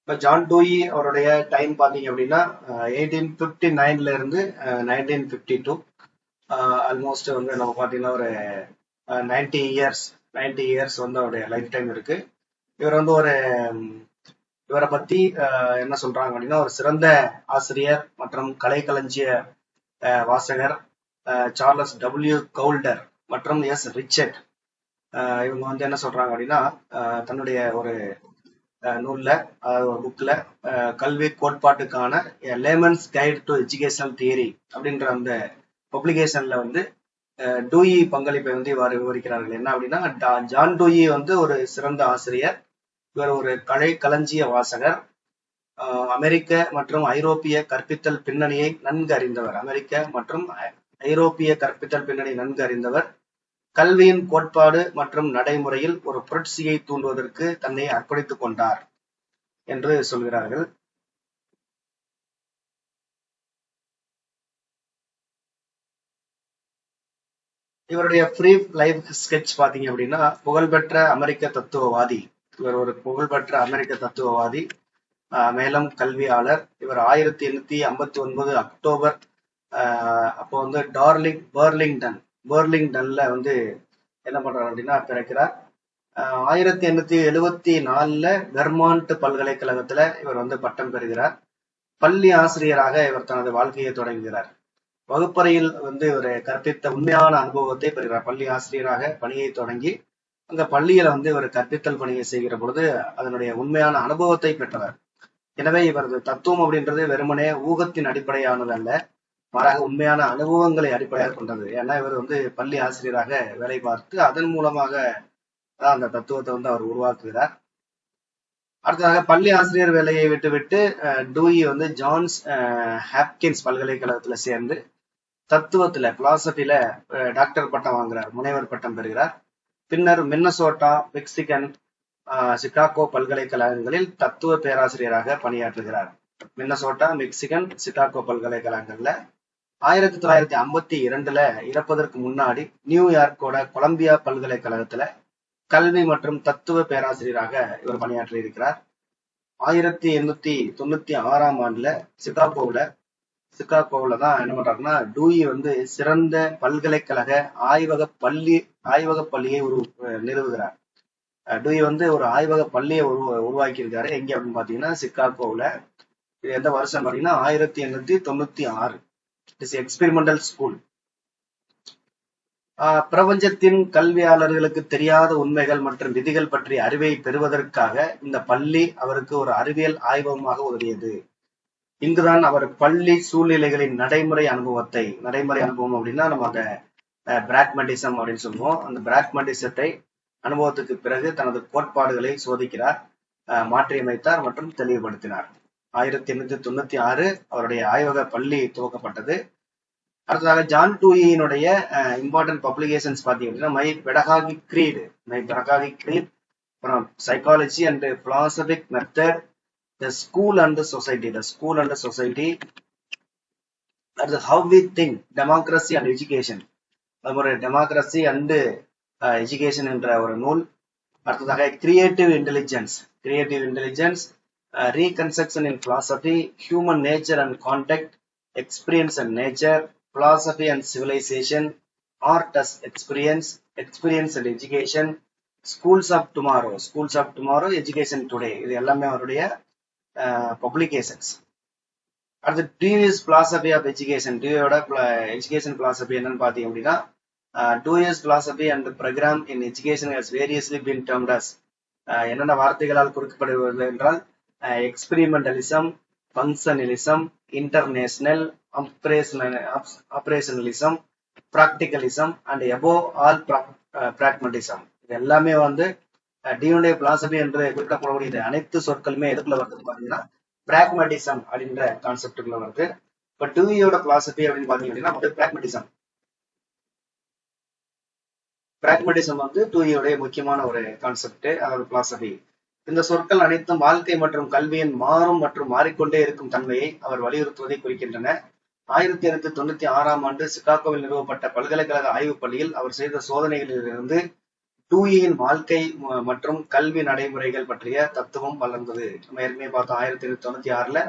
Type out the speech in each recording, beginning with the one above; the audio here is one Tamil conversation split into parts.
இப்போ ஜான் டூயி அவருடைய டைம் பார்த்தீங்க அப்படின்னா 1859 இருந்து 1952, ஆல்மோஸ்ட் வந்து நம்ம பார்த்தீங்கன்னா ஒரு 90 இயர்ஸ் வந்து அவருடைய லைஃப் டைம் இருக்கு. இவர் வந்து இவரை பத்தி என்ன சொல்றாங்க அப்படின்னா, ஒரு சிறந்த ஆசிரியர் மற்றும் கலைக்களஞ்சிய வாசகர் சார்லஸ் டபிள்யூ கவுல்டர் மற்றும் எஸ் ரிச்சர்ட், இவங்க வந்து என்ன சொல்றாங்க அப்படின்னா, தன்னுடைய ஒரு நூல்ல, ஒரு புக்ல, கல்வி கோட்பாட்டுக்கான layman's guide to educational theory அப்படின்ற அந்த பப்ளிகேஷன்ல வந்து டூயி பங்களிப்பை வந்து இவ்வாறு விவரிக்கிறார்கள். என்ன அப்படின்னா, ஜான் டூயி வந்து ஒரு சிறந்த ஆசிரியர், இவர் ஒரு கலை களஞ்சிய வாசகர், அமெரிக்க மற்றும் ஐரோப்பிய கற்பித்தல் பின்னணியை நன்கு அறிந்தவர். அமெரிக்க மற்றும் ஐரோப்பிய கற்பித்தல் பின்னணி நன்கு அறிந்தவர். கல்வியின் கோட்பாடு மற்றும் நடைமுறையில் ஒரு புரட்சியை தூண்டுவதற்கு தன்னை அர்ப்பணித்துக் கொண்டார் என்று சொல்கிறார்கள். இவருடைய ஃப்ரீ லைஃப் ஸ்கெட்ச் பாத்தீங்க அப்படின்னா, புகழ்பெற்ற அமெரிக்க தத்துவவாதி. இவர் ஒரு புகழ்பெற்ற அமெரிக்க தத்துவவாதி, மேலும் கல்வியாளர். இவர் 1859 அக்டோபர் அப்போ வந்து பெர்லிங்டன்ல வந்து என்ன பண்றாரு அப்படின்னா பிறக்கிறார். 1874 வெர்மாண்ட் பல்கலைக்கழகத்துல இவர் வந்து பட்டம் பெறுகிறார். பள்ளி ஆசிரியராக இவர் தனது வாழ்க்கையை தொடங்குகிறார். வகுப்பறையில் வந்து இவர் கற்பித்த உண்மையான அனுபவத்தை பெறுகிறார். பள்ளி ஆசிரியராக பணியை தொடங்கி அந்த பள்ளியில வந்து இவர் கற்பித்தல் பணியை செய்கிற பொழுது அதனுடைய உண்மையான அனுபவத்தை பெற்றவர். எனவே இவரது தத்துவம் அப்படின்றது வெறுமனே ஊகத்தின் அடிப்படையானது அல்ல, மாறாக உண்மையான அனுபவங்களை அடிப்படையாக கொண்டது. ஏன்னா இவர் வந்து பள்ளி ஆசிரியராக வேலை பார்த்து அதன் மூலமாக தான் அந்த தத்துவத்தை வந்து அவர் உருவாக்குகிறார். அடுத்ததாக பள்ளி ஆசிரியர் வேலையை விட்டுவிட்டு டூயி வந்து ஜான்ஸ் ஹாப்கின்ஸ் பல்கலைக்கழகத்துல சேர்ந்து தத்துவத்துல பிலாசபில டாக்டர் பட்டம் வாங்குறார், முனைவர் பட்டம் பெறுகிறார். பின்னர் மின்னசோட்டா, மெக்சிகன், சிகாகோ பல்கலைக்கழகங்களில் தத்துவ பேராசிரியராக பணியாற்றுகிறார். மின்னசோட்டா, மெக்சிகன், சிகாகோ பல்கலைக்கழகங்கள்ல 1952 இறப்பதற்கு முன்னாடி நியூயார்க்கோட கொலம்பியா பல்கலைக்கழகத்துல கல்வி மற்றும் தத்துவ பேராசிரியராக இவர் பணியாற்றி இருக்கிறார். 1896 ஆண்டுல சிகாகோவுல தான் என்ன பண்றாருன்னா, டூயி வந்து சிறந்த பல்கலைக்கழக ஆய்வக பள்ளியை நிறுவுகிறார். டூயி வந்து ஒரு ஆய்வக பள்ளியை உருவாக்கி இருக்காரு. எங்க அப்படின்னு பாத்தீங்கன்னா சிகாகோவுல. இது எந்த வருஷம் பாத்தீங்கன்னா 1896. It's experimental school. பிரபஞ்சத்தின் கல்வியாளர்களுக்கு தெரியாத உண்மைகள் மற்றும் விதிகள் பற்றிய அறிவை பெறுவதற்காக இந்த பள்ளி அவருக்கு ஒரு அறிவியல் ஆய்வகமாக உதவியது. இங்குதான் அவர் பள்ளி சூழ்நிலைகளின் நடைமுறை அனுபவம் அப்படின்னா நம்ம அந்த பிராக்மெண்டிசம் அப்படின்னு சொல்லுவோம். அந்த பிராக்மெண்டிசத்தை அனுபவத்துக்கு பிறகு தனது கோட்பாடுகளை சோதிக்கிறார், மாற்றியமைத்தார் மற்றும் தெளிவுபடுத்தினார். 1896 அவருடைய ஆய்வக பள்ளி துவக்கப்பட்டது. அடுத்ததாக ஜான் டூயினுடைய இம்பார்ட்டன்ட் பப்ளிகேஷன்ஸ் பார்த்தீங்கன்னா, my pedagogic creed, psychology and philosophic method, the school and society, அடுத்து how we think, democracy and education, ஒரு டெமோக்ரஸி அண்ட் எஜுகேஷன் என்ற ஒரு நூல். அடுத்ததாக creative intelligence, reconstruction in philosophy, human nature and contact, experience and nature, philosophy and civilization, art as experience and education, schools of tomorrow, education today. இது எல்லாமே அவருடைய பப்ளிகேஷன்ஸ். அடுத்து டியூஸ் philosophy of education, டியூயோட எஜுகேஷன் philosophy என்னன்னு பாத்தீங்க அப்படின்னா, டியூஸ் philosophy and program in education has variously been termed as, என்னென்ன வார்த்தைகளால் குறிக்கப்படுவது என்றால், எக்ஸ்பெரிமெண்டலிசம், functionalism, international, ஆபரேஷனலிசம், பிராக்டிகலிசம் and above all பிராக்மெண்டிசம். இது எல்லாமே வந்து டியூனுடைய பிலாசபி என்று குறிப்பிடப்படக்கூடிய அனைத்து சொற்களுமே எதுக்குள்ள வருது பாத்தீங்கன்னா பிராக்மெண்டிசம் அப்படின்ற கான்செப்டுக்குள்ள வருது. இப்ப டியூயோட பிலாசபி அப்படின்னு பாத்தீங்க அப்படின்னா பிராக்மெண்டிசம் வந்து டியூயோடைய முக்கியமான ஒரு கான்செப்ட், அதாவது பிலாசபி. இந்த சொற்கள் அனைத்தும் வாழ்க்கை மற்றும் கல்வியின் மாறும் மற்றும் மாறிக்கொண்டே இருக்கும் தன்மையை அவர் வலியுறுத்துவதை குறிக்கின்றன. 1896 ஆண்டு சிகாகோவில் நிறுவப்பட்ட பல்கலைக்கழக ஆய்வு பள்ளியில் அவர் செய்த சோதனைகளிலிருந்து டூயின் வாழ்க்கை மற்றும் கல்வி நடைமுறைகள் பற்றிய தத்துவம் வளர்ந்தது. நம்ம ஏற்கனவே பார்த்தோம் 1896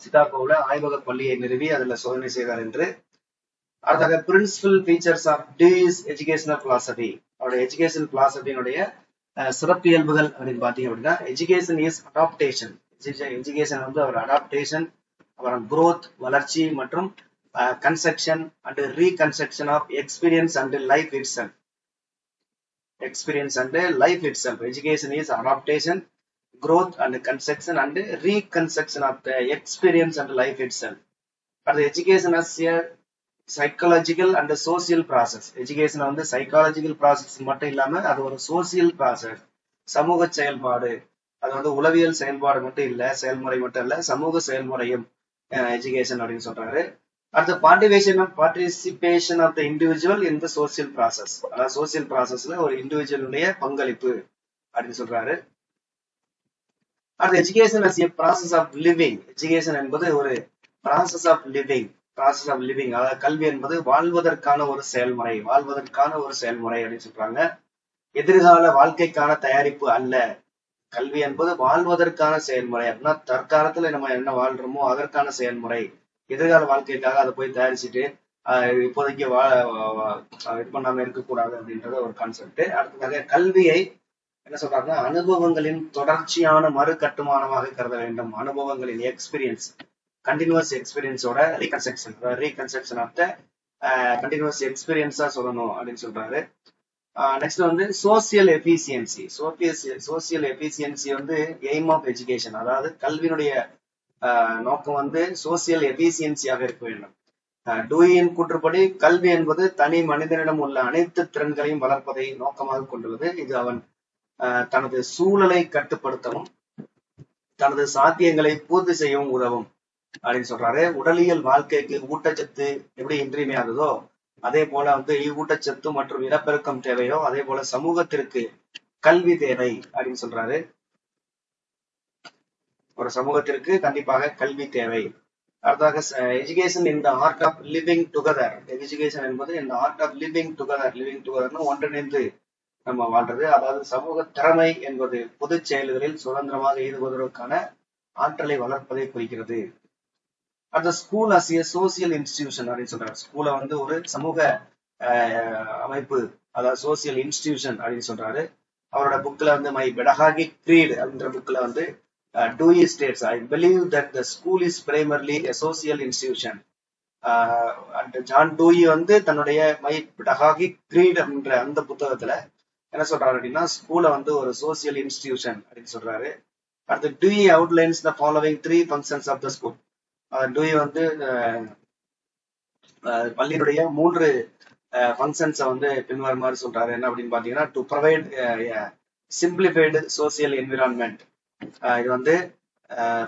சிகாகோவில் ஆய்வக பள்ளியை நிறுவி அதுல சோதனை செய்தார் என்று. அடுத்தது principal features of Dewey's educational philosophy. அவருடைய எஜுகேஷன் பிலாசபியினுடைய சிறப்பியல்புகள் அப்படின்னு பாத்தீங்க அப்படின்னா, எஜுகேஷன் இஸ் அடாப்டேஷன். எஜுகேஷன் வந்து அவர் அடாப்டேஷன், அப்புறம் growth வளர்ச்சி மற்றும் construction and reconstruction of experience and life it self. Experience and life it self. Education is adaptation, growth and construction and reconstruction of the experience and life itself. But the education as a psychological and social process. Education வந்து psychological process மட்டும் இல்லாம அது ஒரு social process. சமூக செயல்பாடு. அது வந்து உளவியல் செயல்பாடு மட்டும் இல்ல, செயல்முறை மட்டும் இல்ல, சமூக செயல்முறையும் education அப்படின்னு சொல்றாரு. அடுத்து participation of the individual in the social process. அதாவது social processல ஒரு இண்டிவிஜுவலுடைய பங்களிப்பு அப்படின்னு சொல்றாரு. அடுத்து education as a process of living. Education என்பது ஒரு process of living. process of living, அதாவது கல்வி என்பது வாழ்வதற்கான ஒரு செயல்முறை, அப்படின்னு சொல்றாங்க. எதிர்கால வாழ்க்கைக்கான தயாரிப்பு அல்ல. கல்வி என்பது வாழ்வதற்கான செயல்முறை. அப்படின்னா தற்காலத்துல நம்ம என்ன வாழ்றோமோ அதற்கான செயல்முறை. எதிர்கால வாழ்க்கைக்காக அதை போய் தயாரிச்சுட்டு இப்போதைக்கு இது பண்ணாம இருக்கக்கூடாது அப்படின்றத ஒரு கான்செப்ட். அடுத்ததாக கல்வியை என்ன சொல்றாங்கன்னா, அனுபவங்களின் தொடர்ச்சியான மறு கட்டுமானமாக கருத வேண்டும். அனுபவங்களின் எக்ஸ்பீரியன்ஸ், கண்டினியூஸ் எக்ஸ்பீரியன்ஸோட ரீகன்ஸ்ட்ரக்ஷன் ஆஃப் த கண்டினியூஸ் எக்ஸ்பீரியன்ஸா சொல்லணும் அப்படின்னு சொல்றாரு. நெக்ஸ்ட் வந்து சோசியல் எஃபிசியன்சி. சோசியல் எஃபிசியன்சி வந்து எய்ம் ஆஃப் எஜுகேஷன். அதாவது கல்வியினுடைய நோக்கம் வந்து சோசியல் எஃபிசியன்சியாக இருக்க வேண்டும். டூயின் கூற்றுப்படி கல்வி என்பது தனி மனிதனிடம் உள்ள அனைத்து திறன்களையும் வளர்ப்பதை நோக்கமாக கொண்டுள்ளது. இது அவன் தனது சூழலை கட்டுப்படுத்தவும் தனது சாத்தியங்களை பூர்த்தி செய்யவும் உதவும் அப்படின்னு சொல்றாரு. உடலியல் வாழ்க்கைக்கு ஊட்டச்சத்து எப்படி இன்றியமையாததோ அதே போல வந்து ஊட்டச்சத்து மற்றும் இனப்பெருக்கம் தேவையோ அதே போல சமூகத்திற்கு கல்வி தேவை அப்படின்னு சொல்றாரு. ஒரு சமூகத்திற்கு கண்டிப்பாக கல்வி தேவை. அடுத்ததாக education in the art of living together. Education என்பது இந்த ஆர்ட் ஆஃப் லிவிங் டுகெதர்னு ஒன்றிணைந்து நம்ம வாழ்றது. அதாவது சமூக திறமை என்பது பொது செயல்களில் சுதந்திரமாக ஈடுபடுவதற்கான ஆற்றலை வளர்ப்பதை குறிக்கிறது. அந்த school as a social institution அப்படின்னு சொல்றாரு. ஸ்கூலை வந்து ஒரு சமூக அமைப்பு, அதாவது சோசியல் இன்ஸ்டிடியூஷன் அப்படின்னு சொல்றாரு. அவரோட புக்ல வந்து மை பெடகாகிக் க்ரீட் அப்படின்ற புக்ல வந்து Dewey states, I believe that the school is primarily a social institution. And John Dewey வந்து தன்னுடைய மை பெடகாகிக் க்ரீட் அப்படின்ற அந்த புத்தகத்துல என்ன சொல்றாரு அப்படின்னா, ஸ்கூலை வந்து ஒரு சோசியல் இன்ஸ்டிடியூஷன் அப்படின்னு சொல்றாரு. அடுத்து Dewey outlines the following 3 functions of the school. Dewey வந்து பள்ளியினுடைய 3 ஃபங்க்ஷன்ஸை வந்து பின்வருமாறு சொல்றாரு. என்ன அப்படின்னு பாத்தீங்கன்னா, to provide simplified social environment. இது வந்து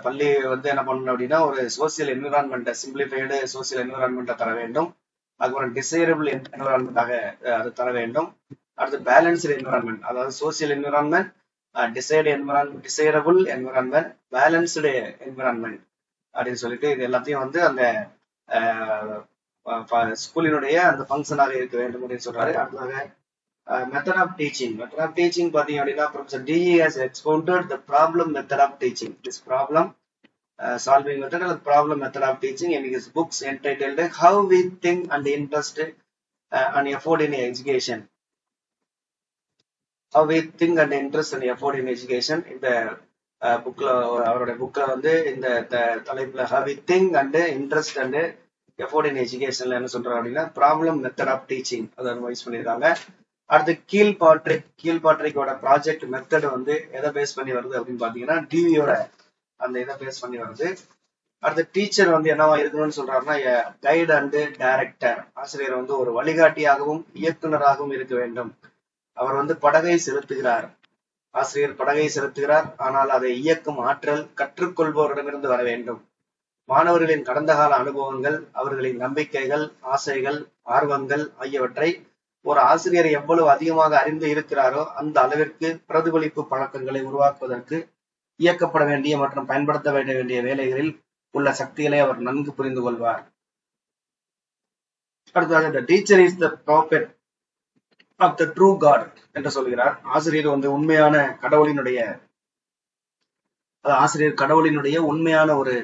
பள்ளி வந்து என்ன பண்ணணும் அப்படின்னா, ஒரு சோசியல் என்விரான்மெண்ட், சிம்பிளிஃபைடு சோசியல் என்விரான்மெண்ட்டை தர வேண்டும். அதுக்கப்புறம் டிசைரபிள் என்விரான்மெண்டாக அது தர வேண்டும். அடுத்து பேலன்ஸ்டு என்விரான்மெண்ட், அதாவது social environment, desirable environment, balanced environment அப்படின்னு சொல்லிட்டு இது எல்லாத்தையும் வந்து அந்த ஸ்கூலினுடைய அந்த ஃபங்க்ஷனாக இருக்க வேண்டும் அப்படின்னு சொல்றாரு. அடுத்ததாக method of teaching. Method of teaching பாத்தீங்க அப்படின்னா, Professor DE has expounded the problem method of teaching. This problem solving method or problem method of teaching in his books entitled How We Think and Interest and Effort in Education. How We Think and Interest and Effort in Education. இந்த புக்ல அவரோட புக்ல வந்து இந்த தலைப்புல How We Think and Interest and Effort in Educationல என்ன சொல்றாரு அப்படின்னா, ப்ராப்ளம் மெத்தட் ஆஃப் டீச்சிங் அதை அட்வைஸ் பண்ணியிருக்காங்க. அடுத்து கீழ்பாட்ரிக்கோட ப்ராஜெக்ட் மெத்தட் வந்து எதை பேஸ் பண்ணி வருது அப்படின்னு பாத்தீங்கன்னா, டிவியோட அந்த இதை பேஸ் பண்ணி வருது. அடுத்து டீச்சர் வந்து என்னவா இருக்கணும்னு சொல்றாருன்னா, கைடு அண்ட் டைரக்டர். ஆசிரியர் வந்து ஒரு வழிகாட்டியாகவும் இயக்குனராகவும் இருக்க வேண்டும். அவர் வந்து படகை செலுத்துகிறார். ஆசிரியர் படகை செலுத்துகிறார், ஆனால் அதை இயக்கும் ஆற்றல் கற்றுக்கொள்பவரிடமிருந்து வர வேண்டும். மாணவர்களின் கடந்த கால அனுபவங்கள், அவர்களின் நம்பிக்கைகள், ஆசைகள், ஆர்வங்கள் ஆகியவற்றை ஒரு ஆசிரியர் எவ்வளவு அதிகமாக அறிந்து இருக்கிறாரோ அந்த அளவிற்கு பிரதிபலிப்பு பழக்கங்களை உருவாக்குவதற்கு இயக்கப்பட வேண்டிய மற்றும் பயன்படுத்த வேண்டிய வேலைகளில் உள்ள சக்திகளை அவர் நன்கு புரிந்து கொள்வார். அடுத்ததாக, the teacher is the prophet of the true God என்று சொல்கிறார். ஆசிரியர் வந்து உண்மையான கடவுளினுடைய ஆசிரியர் கடவுளினுடைய உண்மையான ஒரு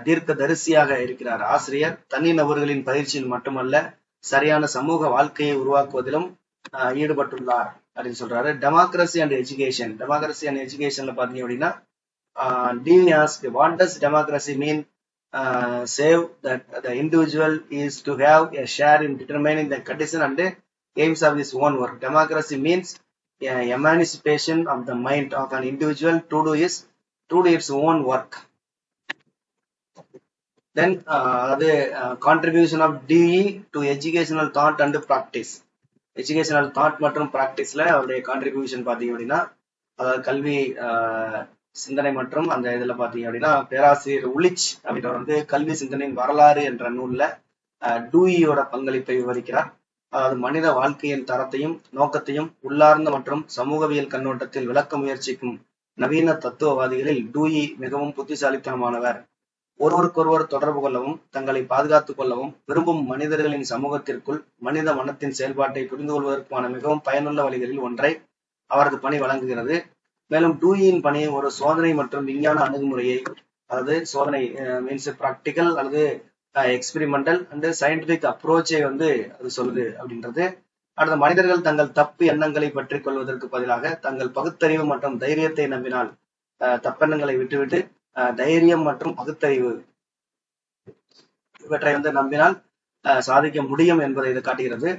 தீர்க்க தரிசியாக இருக்கிறார். ஆசிரியர் தனிநபர்களின் பயிற்சியில் மட்டுமல்ல, சரியான சமூக வாழ்க்கையை உருவாக்குவதிலும் ஈடுபட்டுள்ளார் அப்படின்னு சொல்றாரு. Democracy and education. Democracy and எஜுகேஷன்ல பாத்தீங்க அப்படின்னா, Dewey asked, what does democracy mean? Save that the individual is to have a share in determining the condition and aims of his own work. Democracy means emancipation of the mind of an individual to do its own work. Then contribution of Dewey to educational thought and practice. Educational thought மற்றும் பிராக்டிஸ்ல அவருடைய கான்ட்ரிபியூஷன் பாத்தீங்க அப்படின்னா, அதாவது கல்வி சிந்தனை மற்றும் அந்த இதுல பாத்தீங்க அப்படின்னா, பேராசிரியர் உலிச் அப்படின்றவர் வந்து கல்வி சிந்தனையின் வரலாறு என்ற நூல்ல டூயியோட பங்களிப்பை விவரிக்கிறார். அதாவது மனித வாழ்க்கையின் தரத்தையும் நோக்கத்தையும் உள்ளார்ந்த மற்றும் சமூகவியல் கண்ணோட்டத்தில் விளக்க முயற்சிக்கும் நவீன தத்துவவாதிகளில் டூயி மிகவும் புத்திசாலித்தனமானவர். ஒருவருக்கொருவர் தொடர்பு கொள்ளவும் தங்களை பாதுகாத்துக் கொள்ளவும் விரும்பும் மனிதர்களின் சமூகத்திற்குள் மனித மனத்தின் செயல்பாட்டை புரிந்து கொள்வதற்கான மிகவும் பயனுள்ள வழிகளில் ஒன்றை அவரது பணி வழங்குகிறது. மேலும் டூயின் பணி ஒரு சோதனை மற்றும் விஞ்ஞான அணுகுமுறையை, அதாவது சோதனை மீன்ஸ் பிராக்டிக்கல் அல்லது எக்ஸ்பெரிமெண்டல் அண்ட் சயின்டிபிக் அப்ரோச்சை வந்து அது சொல்லுது அப்படின்றது. அடுத்த மனிதர்கள் தங்கள் தப்பு எண்ணங்களை பற்றி கொள்வதற்கு பதிலாக தங்கள் பகுத்தறிவு மற்றும் தைரியத்தை நம்பினால் தப்பெண்ணங்களை விட்டுவிட்டு தைரியம் மற்றும் பகுத்தறிவு இவற்றை வந்து நம்பினால் சாதிக்க முடியும் என்பதை இது காட்டுகிறது.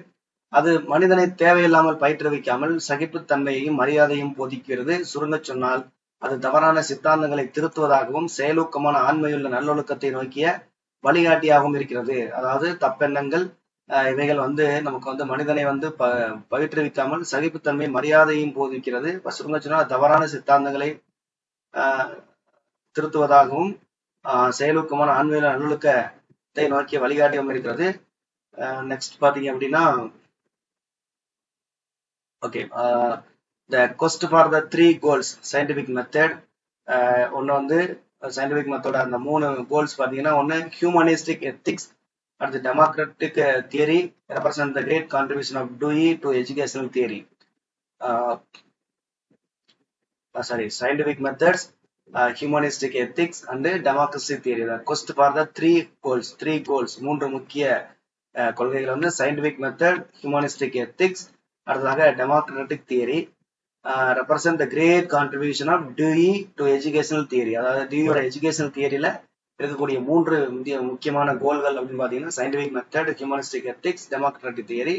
அது மனிதனை தேவையில்லாமல் பயிற்றுவிக்காமல் சகிப்புத்தன்மையையும் மரியாதையும் போதிக்கிறது. சுருங்க சொன்னால் அது தவறான சித்தாந்தங்களை திருத்துவதாகவும் செயலூக்கமான ஆண்மையுள்ள நல்லொழுக்கத்தை நோக்கிய வழிகாட்டியாகவும் இருக்கிறது. அதாவது தப்பெண்ணங்கள் இவைகள் வந்து நமக்கு வந்து மனிதனை வந்து பயிற்றுவிக்காமல் சகிப்புத்தன்மை மரியாதையும் போதிக்கிறது. சுருங்க சொன்னால் தவறான சித்தாந்தங்களை திருத்துவதாகவும் செயலூக்கமான ஆன்மீக நல்லொழுக்கத்தை நோக்கிய வழிகாட்டியும் இருக்கிறது. நெக்ஸ்ட் பாத்தீங்க அப்படின்னா, okay, the quest for the 3 goals scientific method. ஒன்னு வந்து சயின்டிபிக் மெத்தோட அந்த 3 கோல்ஸ் பாத்தீங்கன்னா, ஒன்னு ஹியூமனிஸ்டிக் எத்திக்ஸ், அடுத்து democratic theory represent the great contribution of Dewey to educational theory. Scientific methods, humanistic ethics and democracy theory. The quest for the 3 goals 3 முக்கிய கொள்கைகள் வந்து scientific method, humanistic ethics, அடுத்ததாக democratic theory. Represent the great contribution of Dewey to educational theory. அதாவது டியூயோட எஜுகேஷனல் தியரியில இருக்கக்கூடிய 3 முக்கியமான கோல்கள் அப்படின்னு பாத்தீங்கன்னா scientific method, humanistic ethics, democratic theory.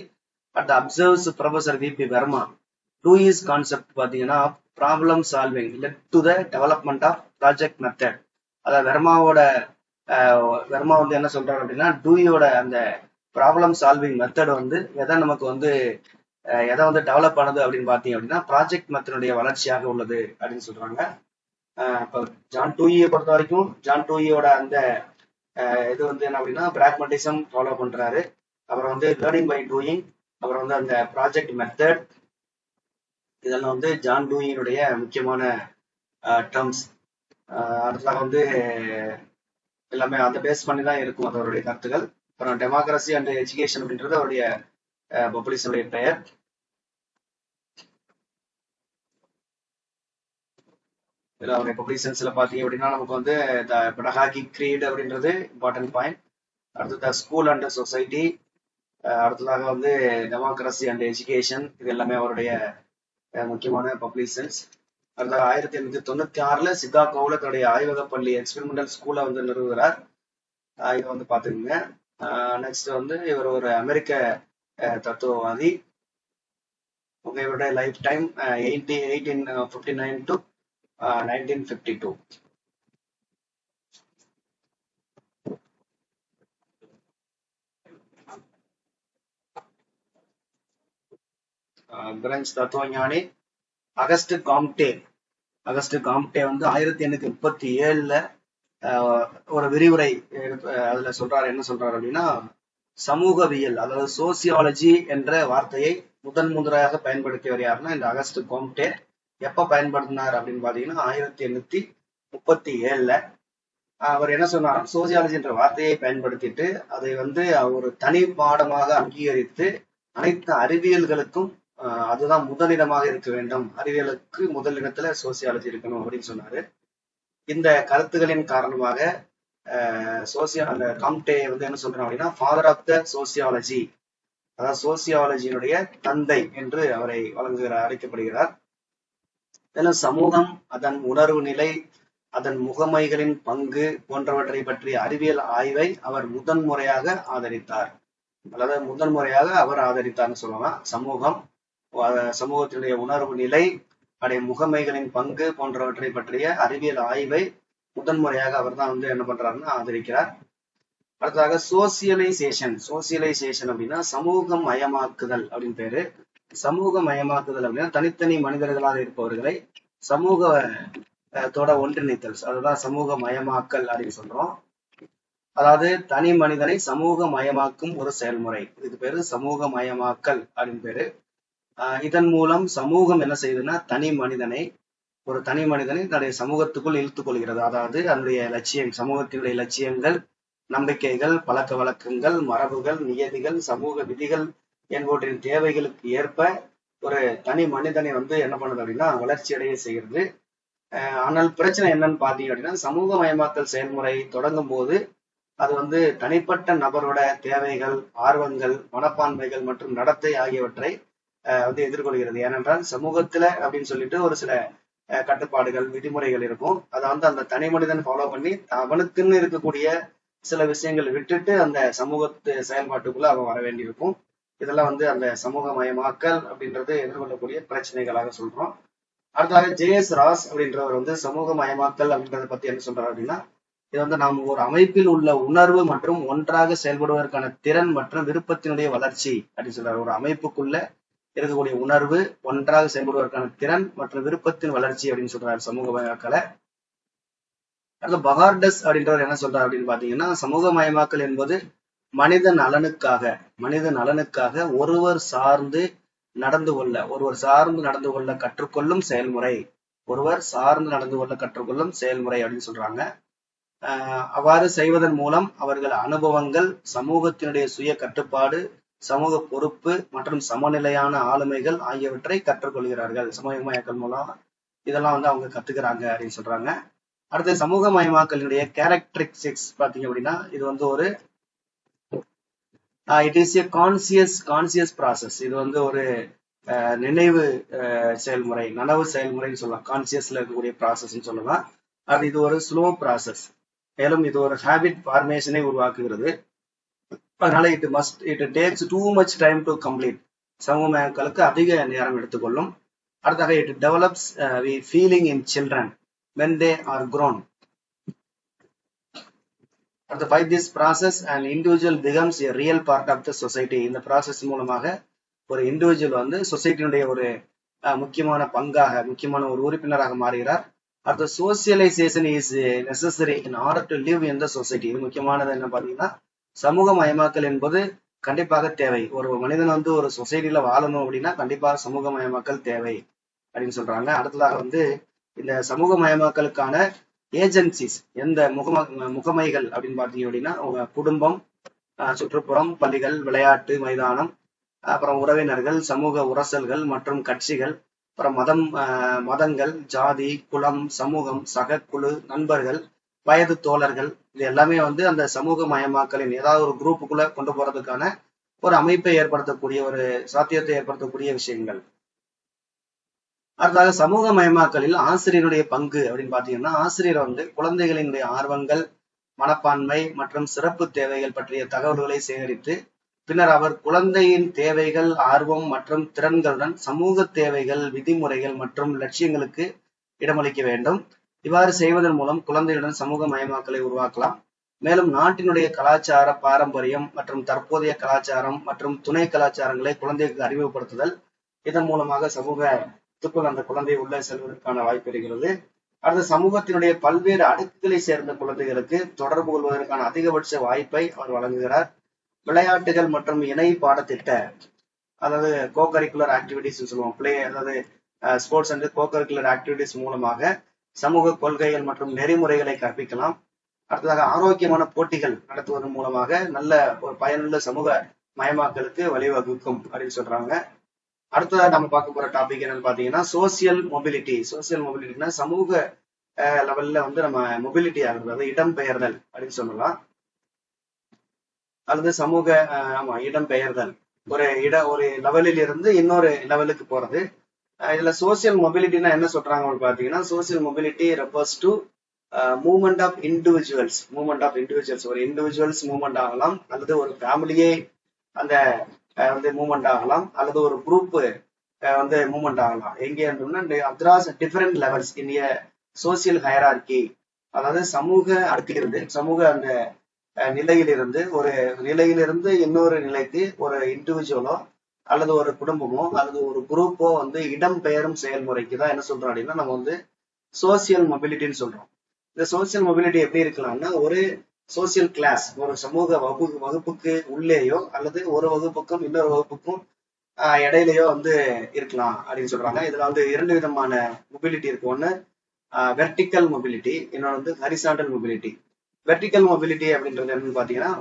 At the observes Professor V.P. Verma, Dewey's concept பாத்தீங்கன்னா problem solving led to the development of project method. அதாவது வெர்மா வந்து என்ன சொல்றாரு அப்படின்னா, டூயோட அந்த ப்ராப்ளம் சால்விங் மெத்தட் வந்து நமக்கு வந்து எதை வந்து டெவலப் பண்ணுது அப்படின்னு பாத்தீங்க அப்படின்னா, ப்ராஜெக்ட் மெத்தனுடைய வளர்ச்சியாக உள்ளது அப்படின்னு சொல்றாங்க. இப்போ ஜான் டூயியை பொறுத்த வரைக்கும் ஜான் டூயியோட அந்த இது வந்து என்ன அப்படின்னா பிராக்மட்டிசம் ஃபாலோ பண்றாரு. அப்புறம் வந்து லேர்னிங் பை டூயிங், அப்புறம் வந்து அந்த ப்ராஜெக்ட் மெத்தட், இதெல்லாம் வந்து ஜான் டூயினுடைய முக்கியமான டேர்ம்ஸ். அடுத்ததாக வந்து எல்லாமே அந்த பேஸ் பண்ணி தான் இருக்கும் அதோடைய கருத்துக்கள். அப்புறம் டெமோக்ரஸி அண்ட் எஜுகேஷன் அப்படின்றது அவருடைய பப்ளிஷனுடைய பெயர். இதில் அவருடைய பப்ளிஷன்ஸ்ல பார்த்தீங்க அப்படின்னா நமக்கு வந்து த பெடகாகிக் கிரீட் அப்படின்றது இம்பார்ட்டன்ட் பாயிண்ட். அடுத்தது ஸ்கூல் அண்ட் சொசைட்டி, அடுத்ததாக வந்து டெமோக்ரஸி அண்ட் எஜுகேஷன், இது எல்லாமே அவருடைய முக்கியமான பப்ளிஷன்ஸ். அடுத்த 1896 சிகாகோவில் தன்னுடைய ஆய்வக பள்ளி எக்ஸ்பெரிமெண்டல் ஸ்கூலை வந்து நிறுவுகிறார். இதை வந்து பாத்துக்கோங்க. நெக்ஸ்ட் வந்து இவர் ஒரு அமெரிக்க தத்துவவாதி. இவருடைய லைஃப் டைம் 1859 to 1952. பிரெஞ்சு தத்துவஞானி அகஸ்ட் காம்டே வந்து 1837 ஒரு விரிவுரை அதுல சொல்றாரு. என்ன சொல்றாரு அப்படின்னா, சமூகவியல் அதாவது சோசியாலஜி என்ற வார்த்தையை முதன்முறையாக பயன்படுத்தியவர் யாருன்னா இந்த அகஸ்ட் காம்டே. எப்ப பயன்படுத்தினார் அப்படின்னு பாத்தீங்கன்னா 1837. அவர் என்ன சொன்னார், சோசியாலஜி என்ற வார்த்தையை பயன்படுத்திட்டு அதை வந்து ஒரு தனி பாடமாக அங்கீகரித்து அனைத்து அறிவியல்களுக்கும் அதுதான் முதலிடமாக இருக்க வேண்டும். அறிவியலுக்கு முதலிடத்துல சோசியாலஜி இருக்கணும் அப்படின்னு சொன்னாரு. இந்த கருத்துகளின் காரணமாக அந்த காம்டே வந்து என்ன சொல்றோம் அப்படின்னா ஃபாதர் ஆஃப் த சோசியாலஜி, அதாவது சோசியாலஜியினுடைய தந்தை என்று அவரை அழைக்கப்படுகிறார். மேலும் சமூகம், அதன் உணர்வு நிலை, அதன் முகமைகளின் பங்கு போன்றவற்றை பற்றிய அறிவியல் ஆய்வை அவர் முதன்முறையாக ஆதரித்தார். அல்லது முதன்முறையாக அவர் ஆதரித்தார்னு சொல்லலாம். சமூகத்தினுடைய உணர்வு நிலை, அடைய முகமைகளின் பங்கு போன்றவற்றை பற்றிய அறிவியல் ஆய்வை முதன்முறையாக அவர் தான் வந்து என்ன பண்றாருன்னா ஆதரிக்கிறார். அடுத்ததாக சோசியலைசேஷன் அப்படின்னா சமூகம் மயமாக்குதல் அப்படின்னு பேரு. சமூக மயமாக்குதல் அப்படின்னா தனித்தனி மனிதர்களாக இருப்பவர்களை சமூகத்தோட ஒன்றிணைத்தல், அதுதான் சமூக மயமாக்கல் அப்படின்னு சொல்றோம். அதாவது தனி மனிதனை சமூக மயமாக்கும் ஒரு செயல்முறை, இதுக்கு பேரு சமூக மயமாக்கல் அப்படின்னு பேரு. இதன் மூலம் சமூகம் என்ன செய்யுதுன்னா ஒரு தனி மனிதனை தன்னுடைய சமூகத்துக்குள் இழுத்துக் கொள்கிறது. அதாவது அதனுடைய சமூகத்தினுடைய லட்சியங்கள், நம்பிக்கைகள், பழக்க வழக்கங்கள், மரபுகள், நியதிகள், சமூக விதிகள் என்பவற்றின் தேவைகளுக்கு ஏற்ப ஒரு தனி மனிதனை வந்து என்ன பண்ணுது அப்படின்னா வளர்ச்சி அடைய செய்கிறது. ஆனால் பிரச்சனை என்னன்னு பாத்தீங்க அப்படின்னா சமூகமயமாக்கல் செயல்முறை தொடங்கும் போது அது வந்து தனிப்பட்ட நபரோட தேவைகள், ஆர்வங்கள், மனப்பான்மைகள் மற்றும் நடத்தை ஆகியவற்றை வந்து எதிர்கொள்கிறது. ஏனென்றால் சமூகத்துல அப்படின்னு சொல்லிட்டு ஒரு சில கட்டுப்பாடுகள், விதிமுறைகள் இருக்கும். அதை வந்து அந்த தனி மனிதன் ஃபாலோ பண்ணி அவனுக்குன்னு இருக்கக்கூடிய சில விஷயங்களை விட்டுட்டு அந்த சமூகத்து செயல்பாட்டுக்குள்ள அவன் வர வேண்டியிருக்கும். இதெல்லாம் வந்து அந்த சமூகமயமாக்கல் அப்படின்றது எதிர்கொள்ளக்கூடிய பிரச்சனைகளாக சொல்றோம். அடுத்ததாக ஜே.எஸ். ராஸ் அப்படின்றவர் வந்து சமூகமயமாக்கல் அப்படின்றத பத்தி என்ன சொல்றாரு அப்படின்னா, இது வந்து நாம் ஒரு அமைப்பில் உள்ள உணர்வு மற்றும் ஒன்றாக செயல்படுவதற்கான திறன் மற்றும் விருப்பத்தினுடைய வளர்ச்சி அப்படின்னு சொல்றாரு. ஒரு அமைப்புக்குள்ள இருக்கக்கூடிய உணர்வு, ஒன்றாக செயல்படுவதற்கான திறன் மற்றும் விருப்பத்தின் வளர்ச்சி அப்படின்னு சொல்றாரு சமூகமயமாக்கலை. அடுத்து பகார்டஸ் அப்படின்றவர் என்ன சொல்றாரு அப்படின்னு பாத்தீங்கன்னா, சமூகமயமாக்கல் என்பது மனித நலனுக்காக ஒருவர் சார்ந்து நடந்து கொள்ள கற்றுக்கொள்ளும் செயல்முறை, அப்படின்னு சொல்றாங்க. அவ்வாறு செய்வதன் மூலம் அவர்கள் அனுபவங்கள், சமூகத்தினுடைய சுய கட்டுப்பாடு, சமூக பொறுப்பு மற்றும் சமநிலையான ஆளுமைகள் ஆகியவற்றை கற்றுக்கொள்கிறார்கள். சமூகமயமாக்கல் மூலம் இதெல்லாம் வந்து அவங்க கத்துக்கிறாங்க அப்படின்னு சொல்றாங்க. அடுத்து சமூகமயமாக்கலினுடைய கேரக்டரிஸ்டிக்ஸ் பாத்தீங்க அப்படின்னா, இது வந்து ஒரு it is a conscious process. இது வந்து ஒரு நினைவு செயல்முறை, நனவு செயல்முறைன்னு சொல்லலாம். கான்சியஸ்ல இருக்கக்கூடிய ப்ராசஸ் சொல்லலாம். இது ஒரு ஸ்லோ ப்ராசஸ். மேலும் இது ஒரு ஹேபிட் ஃபார்மேஷனை உருவாக்குகிறது. அதனால it takes too much time to complete. சமூகமயமாக்கலுக்கு அதிக நேரம் எடுத்துக்கொள்ளும். அடுத்ததாக it develops feeling in children when they are grown. By this process an individual becomes a real part of the society. இந்த ப்ராசஸ் மூலமாக ஒரு இண்டிவிஜுவல் வந்து சொசைட்டியுடைய ஒரு முக்கியமான ஒரு உறுப்பினராக மாறுகிறார். அடுத்த socialisation is necessary in order to live in the society. இது முக்கியமானது என்ன பாத்தீங்கன்னா, சமூகமயமாக்கல் என்பது கண்டிப்பாக தேவை. ஒரு மனிதன் வந்து ஒரு சொசைட்டில வாழணும் அப்படின்னா கண்டிப்பாக சமூகமயமாக்கல் தேவை அப்படின்னு சொல்றாங்க. அடுத்ததாக வந்து இந்த சமூகமயமாக்கலுக்கான ஏஜென்சிஸ், எந்த முகமைகள் அப்படின்னு பாத்தீங்க அப்படின்னா, உங்க குடும்பம், சுற்றுப்புறம், பள்ளிகள், விளையாட்டு மைதானம், அப்புறம் உறவினர்கள், சமூக உரசல்கள் மற்றும் கட்சிகள், அப்புறம் மதங்கள், ஜாதி, குலம், சமூகம், சகக்குழு, நண்பர்கள், வயது தோழர்கள், இது எல்லாமே வந்து அந்த சமூகமயமாக்கலின் ஏதாவது ஒரு குரூப்புக்குள்ள கொண்டு போறதுக்கான ஒரு அமைப்பை ஏற்படுத்தக்கூடிய, ஒரு சாத்தியத்தை ஏற்படுத்தக்கூடிய விஷயங்கள். அடுத்ததாக சமூகமயமாக்கலில் ஆசிரியருடைய பங்கு அப்படின்னு பாத்தீங்கன்னா, ஆசிரியர் வந்து குழந்தைகளினுடைய ஆர்வங்கள், மனப்பான்மை மற்றும் சிறப்பு தேவைகள் பற்றிய தகவல்களை சேகரித்து பின்னர் அவர் குழந்தையின் தேவைகள், ஆர்வம் மற்றும் திறன்களுடன் சமூக தேவைகள், விதிமுறைகள் மற்றும் லட்சியங்களுக்கு இடமளிக்க வேண்டும். இவ்வாறு செய்வதன் மூலம் குழந்தையுடன் சமூகமயமாக்கலை உருவாக்கலாம். மேலும் நாட்டினுடைய கலாச்சார பாரம்பரியம் மற்றும் தற்போதைய கலாச்சாரம் மற்றும் துணை கலாச்சாரங்களை குழந்தைக்கு அறிமுகப்படுத்துதல், இதன் மூலமாக சமூகத்துக்குள் அந்த குழந்தை உள்ள செல்வதற்கான வாய்ப்பு இருக்கிறது. அடுத்த சமூகத்தினுடைய பல்வேறு அடுக்குகளை சேர்ந்த குழந்தைகளுக்கு தொடர்பு கொள்வதற்கான அதிகபட்ச வாய்ப்பை அவர் வழங்குகிறார். விளையாட்டுகள் மற்றும் இணை பாடத்திட்ட, அதாவது கோகரிக்குலர் ஆக்டிவிட்டிஸ் சொல்லுவோம், அதாவது ஸ்போர்ட்ஸ் அண்ட் கோகரிக்குலர் ஆக்டிவிட்டிஸ் மூலமாக சமூக கொள்கைகள் மற்றும் நெறிமுறைகளை கற்பிக்கலாம். அடுத்ததாக ஆரோக்கியமான போட்டிகள் நடத்துவதன் மூலமாக நல்ல ஒரு பயனுள்ள சமூக மயமாக்கலுக்கு வழிவகுக்கும் அப்படின்னு சொல்றாங்க. அடுத்ததா நம்ம பார்க்க போற டாபிக் என்னன்னு பாத்தீங்கன்னா சோசியல் மொபிலிட்டி. சோசியல் மொபிலிட்டினா சமூக லெவல்ல வந்து நம்ம மொபிலிட்டி ஆகுறது, அதாவது இடம்பெயர்தல் அப்படின்னு சொல்லலாம். அல்லது சமூக இடம்பெயர்தல், ஒரு லெவலில் இருந்து இன்னொரு லெவலுக்கு போறது. இதுல சோசியல் மொபிலிட்டினா என்ன சொல்றாங்க பாத்தீங்கன்னா, social mobility refers to movement of individuals. ஒரு இண்டிவிஜுவல்ஸ் மூவ்மெண்ட் ஆகலாம், அல்லது ஒரு ஃபேமிலியே அந்த வந்து மூவ்மெண்ட் ஆகலாம், அல்லது ஒரு குரூப் வந்து மூவ்மெண்ட் ஆகலாம். எங்க இருந்தோம்னா அக்ராஸ் டிஃபரெண்ட் லெவல்ஸ் இன் ஏ சோசியல் ஹையரார்கி. அதாவது சமூக அடுக்கிலிருந்து, சமூக அந்த நிலையிலிருந்து ஒரு நிலையிலிருந்து இன்னொரு நிலைக்கு ஒரு இண்டிவிஜுவலோ அல்லது ஒரு குடும்பமோ அல்லது ஒரு குரூப்போ வந்து இடம்பெயரும் செயல்முறைக்கு தான் என்ன சொல்றோம் அப்படின்னா நம்ம வந்து சோசியல் மொபிலிட்டின்னு சொல்றோம். இந்த சோசியல் மொபிலிட்டி எப்படி இருக்கலாம்னா, ஒரு சோசியல் கிளாஸ், ஒரு சமூக வகுப்புக்கு உள்ளேயோ அல்லது ஒரு வகுப்புக்கும் இன்னொரு வகுப்புக்கும் இடையிலையோ வந்து இருக்கலாம் அப்படின்னு சொல்றாங்க. இதுல வந்து 2 விதமான மொபிலிட்டி இருக்கு. ஒண்ணு வெர்டிக்கல் மொபிலிட்டி, இன்னொன்று வந்து ஹரிசாண்டல் மொபிலிட்டி. வெர்டிக்கல் மொபிலிட்டி அப்படின்றது என்னன்னு பாத்தீங்கன்னா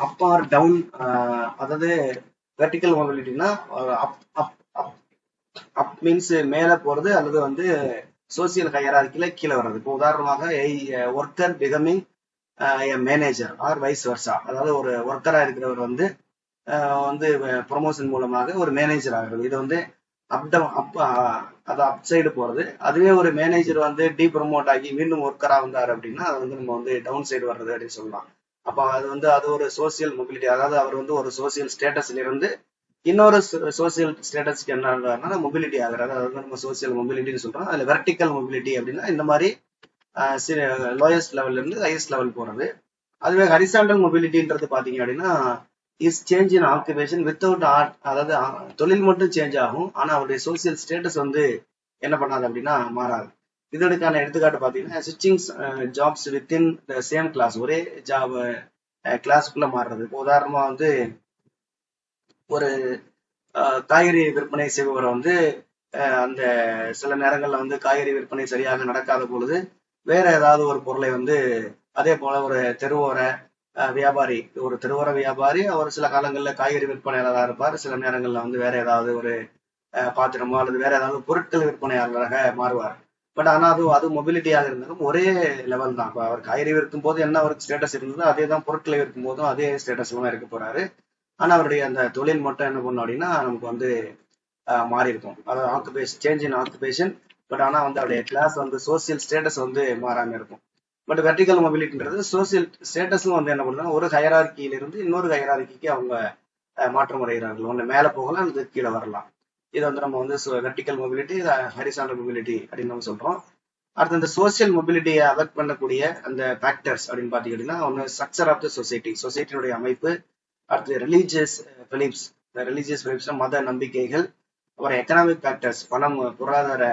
அப் ஆர் டவுன். அதாவது வெர்டிக்கல் மொபிலிட்டினா அப் மீன்ஸ் மேல போறது, அல்லது வந்து சோசியல் ஹையரார்கில கீழே வர்றது. இப்போ உதாரணமாக worker becoming manager or vice versa. அதாவது ஒரு ஒர்க்கரா இருக்கிறவர் வந்து ப்ரொமோஷன் மூலமாக ஒரு மேனேஜர் ஆகிறது. இது வந்து அப் சைடு போறது. அதுவே ஒரு மேனேஜர் வந்து ப்ரமோட் ஆகி மீண்டும் ஒர்க்கரா வந்தார் அப்படின்னா அது வந்து நம்ம வந்து டவுன் சைடு வர்றது அப்படின்னு சொல்லலாம். அப்ப அது ஒரு சோசியல் மொபிலிட்டி. அதாவது அவர் வந்து ஒரு சோசியல் ஸ்டேட்டஸ்ல இருந்து இன்னொரு சோசியல் ஸ்டேட்டஸ்க்கு என்ன மொபிலிட்டி ஆகுறது, அதாவது நம்ம சோசியல் மொபிலிட்டின்னு சொல்றோம். அதுல வெர்டிக்கல் மொபிலிட்டி அப்படின்னா இந்த மாதிரி லோயஸ்ட் லெவல்ல இருந்து ஹையஸ்ட் லெவல் போறது. அதுவே ஹரிசாண்டல் மொபிலிட்டின்றது பாத்தீங்க அப்படின்னா is change in occupation without art. அதாவது தொழில் மட்டும் சேஞ்ச் ஆகும், ஆனா அவருடைய சோசியல் ஸ்டேட்டஸ் வந்து என்ன பண்ணாது அப்படின்னா மாறாது. இதற்கான எடுத்துக்காட்டு பாத்தீங்கன்னா ஸ்விட்சிங் jobs within the same class, ஒரே ஜாப் கிளாஸுக்குள்ள மாறுறது. உதாரணமா வந்து ஒரு காய்கறி விற்பனை செய்பவரை வந்து அந்த சில நேரங்கள்ல வந்து காய்கறி விற்பனை சரியாக நடக்காத பொழுது வேற ஏதாவது ஒரு பொருளை வந்து, அதே போல ஒரு தெருவோர வியாபாரி, ஒரு தெருவோர வியாபாரி அவர் சில காலங்களில் காய்கறி விற்பனையாளராக இருப்பார், சில நேரங்கள்ல வந்து வேற ஏதாவது ஒரு பாத்திரமோ அல்லது வேற ஏதாவது பொருட்கள் விற்பனையாளராக மாறுவார். பட் ஆனா அது மொபிலிட்டியாக இருந்தாலும் ஒரே லெவல் தான். அவர் காய்கறி விற்கும் போது என்ன அவருக்கு ஸ்டேட்டஸ் இருந்ததோ அதே தான் பொருட்களை விற்கும் போதும் அதே ஸ்டேட்டஸ்ல தான் இருக்க போறாரு. ஆனா அவருடைய அந்த தொழில் மட்டும் என்ன பண்ணும் அப்படின்னா நமக்கு வந்து மாறி இருக்கும். அதாவது occupation, change in occupation. But ஆனா வந்து அவருடைய கிளாஸ் வந்து சோசியல் ஸ்டேட்டஸ் வந்து மாறாம இருக்கும். பட் வெர்டிகல் மொபிலிட்டின்றது சோசியல் ஸ்டேட்டஸும் வந்து என்ன பண்ணுறாங்க, ஒரு ஹையரார்கியிலிருந்து இன்னொரு ஹையரார்கிக்கு அவங்க மாற்றம் அடைகிறார்கள். ஒன்று மேலே போகலாம் அல்லது கீழே வரலாம். இதை வந்து நம்ம வந்து வெர்டிகல் மொபிலிட்டி, ஹரிசாண்டல் மொபிலிட்டி அப்படின்னு நம்ம சொல்றோம். அடுத்து இந்த சோசியல் மொபிலிட்டியை அஃபெக்ட் பண்ணக்கூடிய அந்த ஃபேக்டர்ஸ் அப்படின்னு பார்த்தீங்கன்னா ஒன்று ஸ்ட்ரக்சர் ஆஃப் த சொசைட்டி, சொசைட்டியுடைய அமைப்பு. அடுத்து ரிலீஜியஸ் பிலிப்ஸ், மத நம்பிக்கைகள். அப்புறம் எக்கனாமிக் ஃபேக்டர்ஸ், பணம், பொருளாதார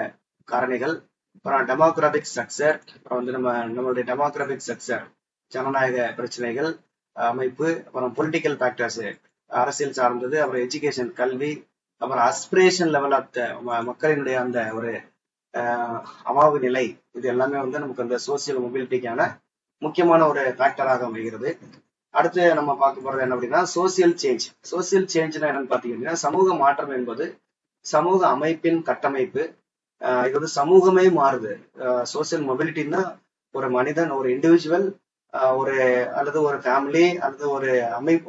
காரணிகள். அப்புறம் டெமோக்ராபிக் ஸ்ட்ரக்சர், அப்புறம் வந்து நம்மளுடைய டெமோக்ராபிக் ஸ்ட்ரக்சர், ஜனநாயக பிரச்சனைகள், அமைப்பு. அப்புறம் பொலிட்டிக்கல் ஃபேக்டர்ஸ், அரசியல் சார்ந்தது. அப்புறம் எஜுகேஷன், கல்வி. அப்புறம் அஸ்பிரேஷன் லெவல் ஆஃப் த மக்களினுடைய அந்த ஒரு அவாவு நிலை. இது எல்லாமே வந்து நமக்கு அந்த சோசியல் மொபிலிட்டிக்கான முக்கியமான ஒரு ஃபேக்டராக அமைகிறது. அடுத்து நம்ம பார்க்க போறது என்ன அப்படின்னா சோசியல் சேஞ்ச். சோசியல் சேஞ்ச்னா என்னன்னு பாத்தீங்கன்னா சமூக மாற்றம் என்பது சமூக அமைப்பின் கட்டமைப்பு. இது வந்து சமூகமே மாறுது. சோசியல் மொபிலிட்டின்னா ஒரு மனிதன், ஒரு இண்டிவிஜுவல், ஒரு அல்லது ஒரு ஃபேமிலி அல்லது ஒரு அமைப்பு,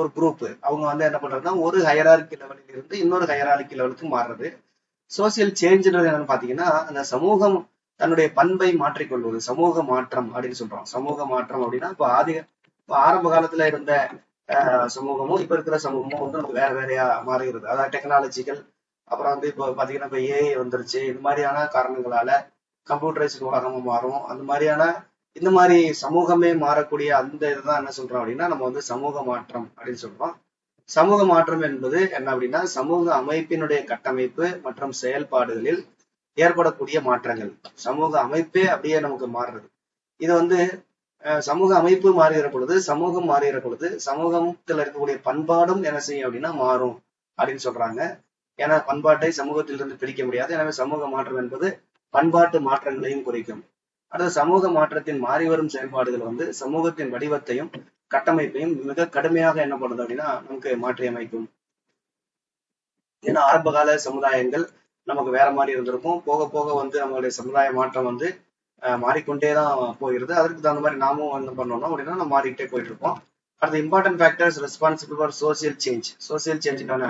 ஒரு குரூப், அவங்க வந்து என்ன பண்றதுன்னா ஒரு ஹையரார்கி லெவலில் இருந்து இன்னொரு ஹையரார்கி லெவலுக்கு மாறுறது. சோசியல் சேஞ்ச்ன்றது என்னன்னு பாத்தீங்கன்னா அந்த சமூகம் தன்னுடைய பண்பை மாற்றிக்கொள்வது, சமூக மாற்றம் அப்படின்னு சொல்றோம். சமூக மாற்றம் அப்படின்னா இப்போ ஆரம்ப காலத்துல இருந்த சமூகமும் இப்ப இருக்கிற சமூகமும் வந்து நமக்கு வேற வேறையா மாறுகிறது. அதாவது டெக்னாலஜிக்கல், அப்புறம் வந்து இப்போ பாத்தீங்கன்னா இப்போ ஏஐ வந்துருச்சு. இந்த மாதிரியான காரணங்களால கம்ப்யூட்டரைஸ்டு உலகமும் மாறும். அந்த மாதிரியான இந்த மாதிரி சமூகமே மாறக்கூடிய அந்த இதுதான் என்ன சொல்றோம் அப்படின்னா நம்ம வந்து சமூக மாற்றம் அப்படின்னு சொல்றோம். சமூக மாற்றம் என்பது என்ன அப்படின்னா சமூக அமைப்பினுடைய கட்டமைப்பு மற்றும் செயல்பாடுகளில் ஏற்படக்கூடிய மாற்றங்கள். சமூக அமைப்பே அப்படியே நமக்கு மாறுறது. இது வந்து சமூக அமைப்பு மாறுகிற பொழுது, சமூகம் மாறுகிற பொழுது சமூகத்துல இருக்கக்கூடிய பண்பாடும் என்ன செய்யும் அப்படின்னா மாறும் அப்படின்னு சொல்றாங்க. ஏன்னா பண்பாட்டை சமூகத்திலிருந்து பிரிக்க முடியாது. எனவே சமூக மாற்றம் என்பது பண்பாட்டு மாற்றங்களையும் குறிக்கும். அடுத்து சமூக மாற்றத்தின் மாறி வரும் செயல்பாடுகள் வந்து சமூகத்தின் வடிவத்தையும் கட்டமைப்பையும் மிக கடுமையாக என்ன பண்ணுது அப்படின்னா நமக்கு மாற்றி அமைக்கும். ஏன்னா ஆரம்பகால சமுதாயங்கள் நமக்கு வேற மாதிரி இருந்திருக்கும். போக போக வந்து நம்மளுடைய சமுதாய மாற்றம் வந்து மாறிக்கொண்டேதான் போயிருது. அதற்கு தகுந்த மாதிரி நாமும் என்ன பண்ணணும் அப்படின்னா நம்ம மாறிக்கிட்டே போயிட்டு இருப்போம். அடுத்த important factors responsible for social change. Social சேஞ்சுக்கான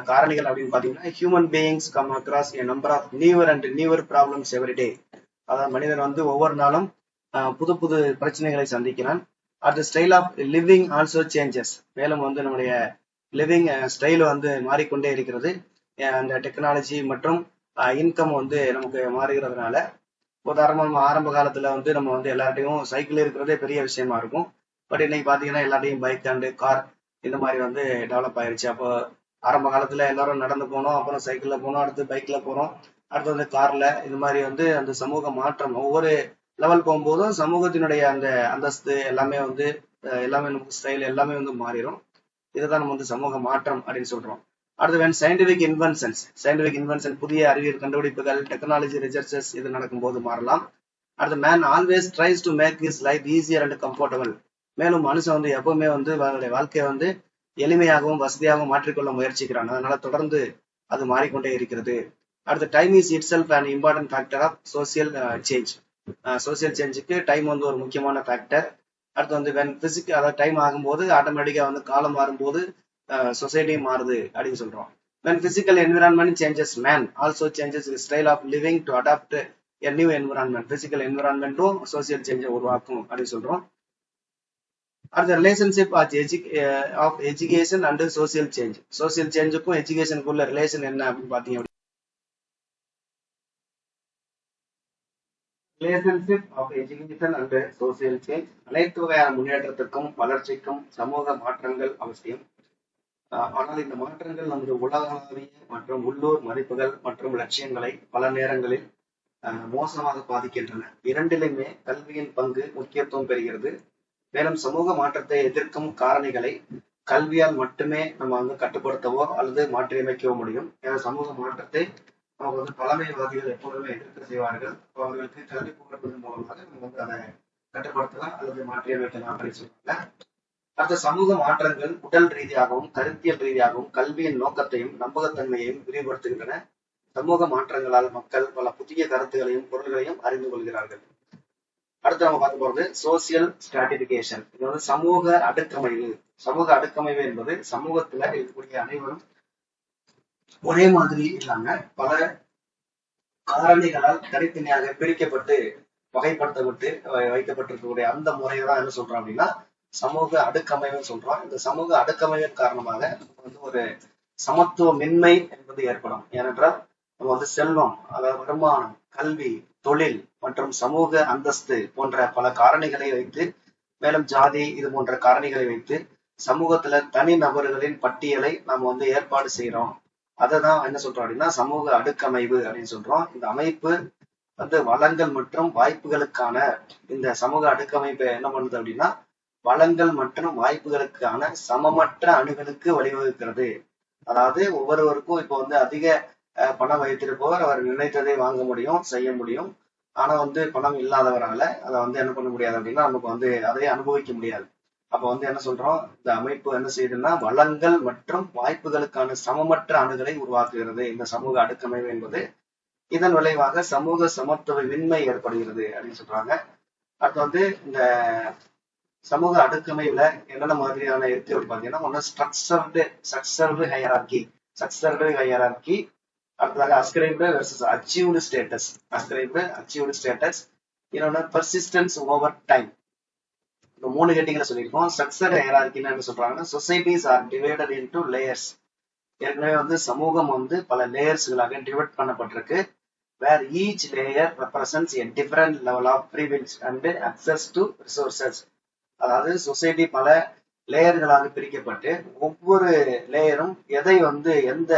காரணிகள் அப்படின்னு பாத்தீங்கன்னா human beings come across a number of newer and newer problems every day. அதாவது மனிதன் வந்து ஒவ்வொரு நாளும் புது புது பிரச்சனைகளை சந்திக்கிறான். அடுத்த style of living also changes. மேலும் வந்து நம்முடைய லிவிங் ஸ்டைல் வந்து மாறிக்கொண்டே இருக்கிறது. அந்த டெக்னாலஜி மற்றும் இன்கம் வந்து நமக்கு மாறுகிறதுனால, உதாரணமா நம்ம ஆரம்ப காலத்துல வந்து நம்ம வந்து எல்லார்ட்டையும் சைக்கிள் இருக்கிறதே பெரிய விஷயமா இருக்கும். பட் இன்னைக்கு பாத்தீங்கன்னா எல்லாத்தையும் பைக் அண்ட் கார் இந்த மாதிரி வந்து டெவலப் ஆயிருச்சு. அப்போ ஆரம்ப காலத்துல எல்லாரும் நடந்து போனோம், அப்புறம் சைக்கிள்ல போனோம், அடுத்து பைக்ல போறோம், அடுத்து வந்து கார்ல. இது மாதிரி வந்து அந்த சமூக மாற்றம் ஒவ்வொரு லெவல் போகும்போதும் சமூகத்தினுடைய அந்த அந்தஸ்து எல்லாமே வந்து எல்லாமே நமக்கு ஸ்டைல் எல்லாமே வந்து மாறிடும். இதுதான் நம்ம வந்து சமூக மாற்றம் அப்படின்னு சொல்றோம். அடுத்து வேணும் சயின்டிபிக் இன்வென்ஷன்ஸ். சயின்டிபிக் இன்வென்ஷன் புதிய அறிவியல் கண்டுபிடிப்புகள், டெக்னாலஜி ரிசர்ச்சஸ் இது நடக்கும்போது மாறலாம். அடுத்து man always tries to make his life easier and comfortable. மேலும் மனுஷன் வந்து எப்பவுமே வந்து அவருடைய வாழ்க்கையை வந்து எளிமையாகவும் வசதியாகவும் மாற்றிக்கொள்ள முயற்சிக்கிறான். அதனால தொடர்ந்து அது மாறிக்கொண்டே இருக்கிறது. அடுத்து time is itself and important factor of social change. Social சேஞ்சுக்கு டைம் வந்து ஒரு முக்கியமான ஃபேக்டர். அடுத்து வந்து வென் பிசிக் அதாவது டைம் ஆகும்போது ஆட்டோமேட்டிக்கா வந்து காலம் மாறும்போது சொசைட்டி மாறுது அப்படின்னு சொல்றோம். When physical environment changes man also changes style of living to adapt a new environment. Physical என்விரான்மெண்ட்டும் சோசியல் சேஞ்சை உருவாக்கும் அப்படின்னு சொல்றோம். அடுத்த relationship of education and social change. Social சேஞ்சுக்கும் எஜுகேஷனுக்கு உள்ள ரிலேஷன் என்ன அப்படின்னு பாத்தீங்க. Relationship of education and social change. அனைத்து வகையான முன்னேற்றத்திற்கும் வளர்ச்சிக்கும் சமூக மாற்றங்கள் அவசியம். ஆனால் இந்த மாற்றங்கள் நமது உலகளாவிய மற்றும் உள்ளூர் மதிப்புகள் மற்றும் லட்சியங்களை பல நேரங்களில் மோசமாக பாதிக்கின்றன. இரண்டிலுமே கல்வியின் பங்கு முக்கியத்துவம் பெறுகிறது. மேலும் சமூக மாற்றத்தை எதிர்க்கும் காரணிகளை கல்வியால் மட்டுமே நம்ம வந்து கட்டுப்படுத்தவோ அல்லது மாற்றியமைக்கவோ முடியும். ஏன்னா சமூக மாற்றத்தை அவங்க வந்து பழமைவாதிகள் எப்போதுமே எதிர்த்து செய்வார்கள். அவர்களுக்கு கல்வி புகட்டுவதன் மூலமாக நம்ம வந்து அதை கட்டுப்படுத்தலாம் அல்லது மாற்றியமைக்கலாம் அப்படின்னு சொல்லுவாங்க. அடுத்த சமூக மாற்றங்கள் உடல் ரீதியாகவும் கருத்தியல் ரீதியாகவும் கல்வியின் நோக்கத்தையும் நம்பகத்தன்மையையும் விரிவுபடுத்துகின்றன. சமூக மாற்றங்களால் மக்கள் பல புதிய கருத்துகளையும் பொருள்களையும் அறிந்து கொள்கிறார்கள். அடுத்து நம்ம பார்க்க போறது சோசியல் ஸ்ட்ராட்டிபிகேஷன். இது வந்து சமூக அடுக்கமைவு. சமூக அடுக்கமைவு என்பது சமூகத்துல இருக்கக்கூடிய அனைவரும் ஒரே மாதிரி இல்லாம பல காரணிகளால் தனித்தனியாக பிரிக்கப்பட்டு வகைப்படுத்தப்பட்டு வைக்கப்பட்டிருக்கக்கூடிய அந்த முறையை தான் என்ன சொல்றோம் அப்படின்னா சமூக அடுக்கமைவுன்னு சொல்றோம். இந்த சமூக அடுக்கமைவின் காரணமாக வந்து ஒரு சமத்துவமின்மை என்பது ஏற்படும். ஏனென்றால் நம்ம வந்து செல்வம், அதாவது வருமானம், கல்வி, தொழில் மற்றும் சமூக அந்தஸ்து போன்ற பல காரணிகளை வைத்து, மேலும் ஜாதி இது போன்ற காரணிகளை வைத்து சமூகத்துல தனி நபர்களின் பட்டியலை நாம வந்து ஏற்பாடு செய்யறோம். அததான் என்ன சொல்றோம் அப்படின்னா சமூக அடுக்கமைவு அப்படின்னு சொல்றோம். இந்த அமைப்பு வந்து வளங்கள் மற்றும் வாய்ப்புகளுக்கான இந்த சமூக அடுக்கமைப்பு என்ன பண்ணுது அப்படின்னா வளங்கள் மற்றும் வாய்ப்புகளுக்கான சமமற்ற அணுகலுக்கு வழிவகுக்கிறது. அதாவது ஒவ்வொருவருக்கும் இப்போ வந்து அதிக பணம் வைத்திருப்பவர் அவர் நினைத்ததை வாங்க முடியும், செய்ய முடியும். ஆனா வந்து பணம் இல்லாதவரால அதை வந்து என்ன பண்ண முடியாது அப்படின்னா நமக்கு வந்து அதை அனுபவிக்க முடியாது. அப்ப வந்து என்ன சொல்றோம், இந்த அமைப்பு என்ன செய்யுதுன்னா வளங்கள் மற்றும் வாய்ப்புகளுக்கான சமமற்ற அணுகலை உருவாக்குகிறது இந்த சமூக அடுக்கமைவு என்பது. இதன் விளைவாக சமூக சமத்துவமின்மை ஏற்படுகிறது அப்படின்னு சொல்றாங்க. அடுத்து வந்து இந்த சமூக அடுக்கமைவுல என்னென்ன மாதிரியான இருக்கு பாத்தீங்கன்னா ஒன்னு ஸ்ட்ரக்சர்டு ஹையரார்கி, அடுத்ததாக அஸ்கிரைப்டு வெர்சஸ் அச்சீவ்டு ஸ்டேட்டஸ், இன்னொன்னு பர்சிஸ்டன்ஸ் ஓவர் டைம். இந்த 3 கேட்டீங்கன்னு சொல்லியிருக்கோம். ஸ்ட்ரக்சர் ஹையரார்கின்னு என்ன சொல்றாங்கன்னா societies are divided into layers. ஏற்கனவே வந்து சமூகம் வந்து பல லேயர்ஸ்களாக டிவைட் பண்ணப்பட்டிருக்கு. Where each layer represents a different level of privilege and access to resources. அதாவது சொசைட்டி பல லேயர்களாக பிரிக்கப்பட்டு ஒவ்வொரு லேயரும் எதை வந்து எந்த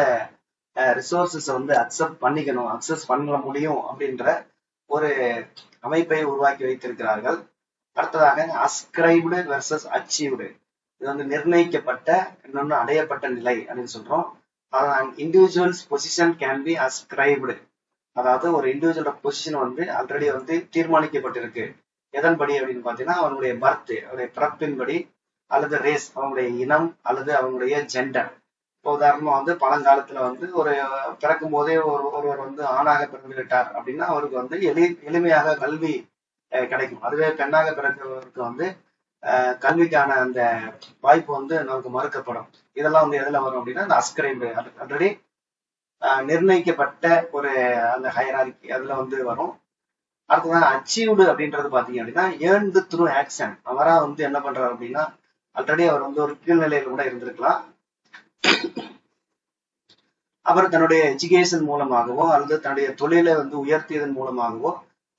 ரிசோர்சஸ் வந்து அக்சஸ் பண்ண முடியும் அப்படின்ற ஒரு அமைப்பை உருவாக்கி வைத்திருக்கிறார்கள். அடுத்ததாக அஸ்கிரைப்டு வெர்சஸ் அச்சீவ்டு. இது வந்து நிர்ணயிக்கப்பட்ட இன்னொன்னு அடையப்பட்ட நிலை அப்படின்னு சொல்றோம். Individuals position can be ascribed. அதாவது ஒரு இண்டிவிஜுவலோட பொசிஷன் வந்து ஆல்ரெடி வந்து தீர்மானிக்கப்பட்டிருக்கு. எதன்படி அப்படின்னு பாத்தீங்கன்னா அவனுடைய பர்த், அவருடைய பிறப்பின்படி அல்லது ரேஸ், அவங்களுடைய இனம் அல்லது அவங்களுடைய ஜெண்டர். இப்போ உதாரணமா வந்து பழங்காலத்துல வந்து ஒரு பிறக்கும் போதே ஒருவர் வந்து ஆணாக பிறந்து விட்டார் அப்படின்னா அவருக்கு வந்து எளிமையாக கல்வி கிடைக்கும். அதுவே பெண்ணாக பிறக்கிறவருக்கு வந்து கல்விக்கான அந்த வாய்ப்பு வந்து நமக்கு மறுக்கப்படும். இதெல்லாம் வந்து எதுல வரும் அப்படின்னா அந்த அஸ்கிரைப் ஆல்ரெடி நிர்ணயிக்கப்பட்ட ஒரு அந்த ஹைரார்கி அதுல வந்து வரும். அடுத்ததான் அச்சீவ்டு அப்படின்றது பாத்தீங்க அப்படின்னா ஏர்ன்டு த்ரூ ஆக்ஷன். அவரா வந்து என்ன பண்றாரு அப்படின்னா ஆல்ரெடி அவர் வந்து ஒரு கீழ்நிலையில கூட இருந்திருக்கலாம். அவர் தன்னுடைய எஜுகேஷன் மூலமாகவோ அல்லது தன்னுடைய தொழிலை வந்து உயர்த்தியதன் மூலமாகவோ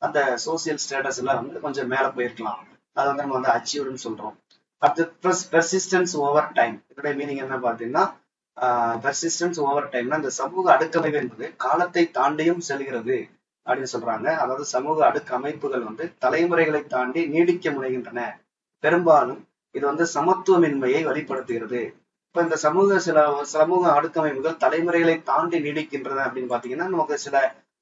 அந்த சோசியல் ஸ்டேட்டஸ் எல்லாம் வந்து கொஞ்சம் மேல போயிருக்கலாம். அதை வந்து நம்ம வந்து அச்சீவ்டுன்னு சொல்றோம். அடுத்து பெர்சிஸ்டன்ஸ் ஓவர் டைம். இதோடைய மீனிங் என்ன பாத்தீங்கன்னா பெர்சிஸ்டன்ஸ் ஓவர் டைம்னா இந்த சமூக அடுக்கமைவு என்பது காலத்தை தாண்டியும் செல்கிறது அப்படின்னு சொல்றாங்க. அதாவது சமூக அடுக்கமைப்புகள் வந்து தலைமுறைகளை தாண்டி நீடிக்க முனைகின்றன. பெரும்பாலும் இது வந்து சமத்துவமின்மையை வெளிப்படுத்துகிறது. இப்ப இந்த சமூக அடுக்கமைப்புகள் தலைமுறைகளை தாண்டி நீடிக்கின்றன அப்படின்னு பாத்தீங்கன்னா நமக்கு சில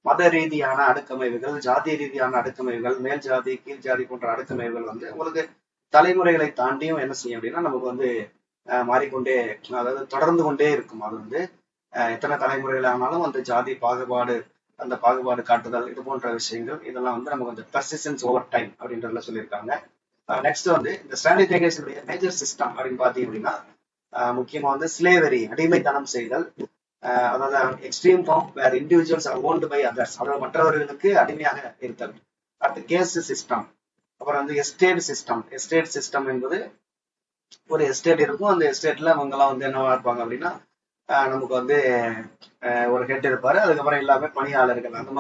மத ரீதியான அடுக்கமைவுகள், ஜாதி ரீதியான அடுக்கமைவுகள், மேல் ஜாதி கீழ் ஜாதி போன்ற அடுக்கமைவுகள் வந்து உங்களுக்கு தலைமுறைகளை தாண்டியும் என்ன செய்யும் அப்படின்னா நமக்கு வந்து மாறிக்கொண்டே, அதாவது தொடர்ந்து கொண்டே இருக்கும். அது வந்து எத்தனை தலைமுறைகள் ஆனாலும் அந்த ஜாதி பாகுபாடு, அந்த பாகுபாடு காட்டுதல், இது போன்ற விஷயங்கள் இதெல்லாம் வந்து நமக்கு வந்து பெர்சிஸ்டன்ஸ் ஓவர் டைம் அப்படின்றதுல சொல்லியிருக்காங்க. நெக்ஸ்ட் வந்து இந்த ஸ்ட்ராட்டிஃபிகேஷன் மேஜர் சிஸ்டம் அப்படின்னு பாத்தீங்க அப்படின்னா முக்கியமா வந்து ஸ்லேவரி, அடிமைத்தனம் செய்தல், அதாவது extreme form where individuals are owned by others, அதாவது மற்றவர்களுக்கு அடிமையாக இருத்தல். அடுத்து கேஸ் சிஸ்டம், அப்புறம் வந்து எஸ்டேட் சிஸ்டம். எஸ்டேட் சிஸ்டம் என்பது ஒரு எஸ்டேட் இருக்கும், அந்த எஸ்டேட்ல அவங்க எல்லாம் வந்து என்னவா இருப்பாங்க அப்படின்னா நமக்கு வந்து ஒரு ஹெட் இருப்பாரு, அதுக்கப்புறம் எல்லாமே பணியாளர்கள், அந்த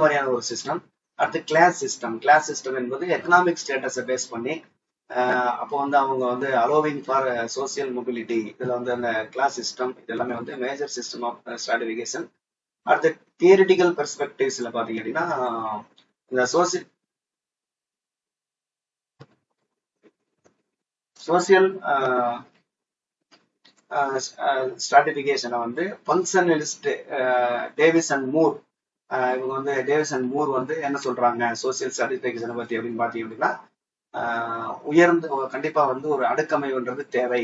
மாதிரியான ஒரு சிஸ்டம். அடுத்து கிளாஸ் சிஸ்டம். கிளாஸ் சிஸ்டம் என்பது எக்கனாமிக் ஸ்டேட்டஸை பேஸ் பண்ணி அப்போ வந்து அவங்க வந்து அலோவிங் ஃபார் சோசியல் மொபிலிட்டி. இதுல வந்து அந்த கிளாஸ் சிஸ்டம் இது எல்லாமே வந்து மேஜர் சிஸ்டம் ஆஃப் ஸ்ட்ராட்டிஃபிகேஷன். அடுத்து தியரிட்டிக்கல் பெர்ஸ்பெக்டிவ்ஸ்ல பாத்தீங்க அப்படின்னா இந்த சோசியல் ஸ்ட்ராட்டிஃபிகேஷனை வந்து ஃபங்க்ஷனலிஸ்ட் டேவிஸ் அண்ட் மூர், இவங்க வந்து டேவிஸ் அண்ட் மூர் வந்து என்ன சொல்றாங்க சோசியல் ஸ்ட்ராட்டிஃபிகேஷனை பத்தி அப்படின்னு பாத்தீங்க அப்படின்னா உயர்ந்து கண்டிப்பா வந்து ஒரு அடுக்கமைவுன்றது தேவை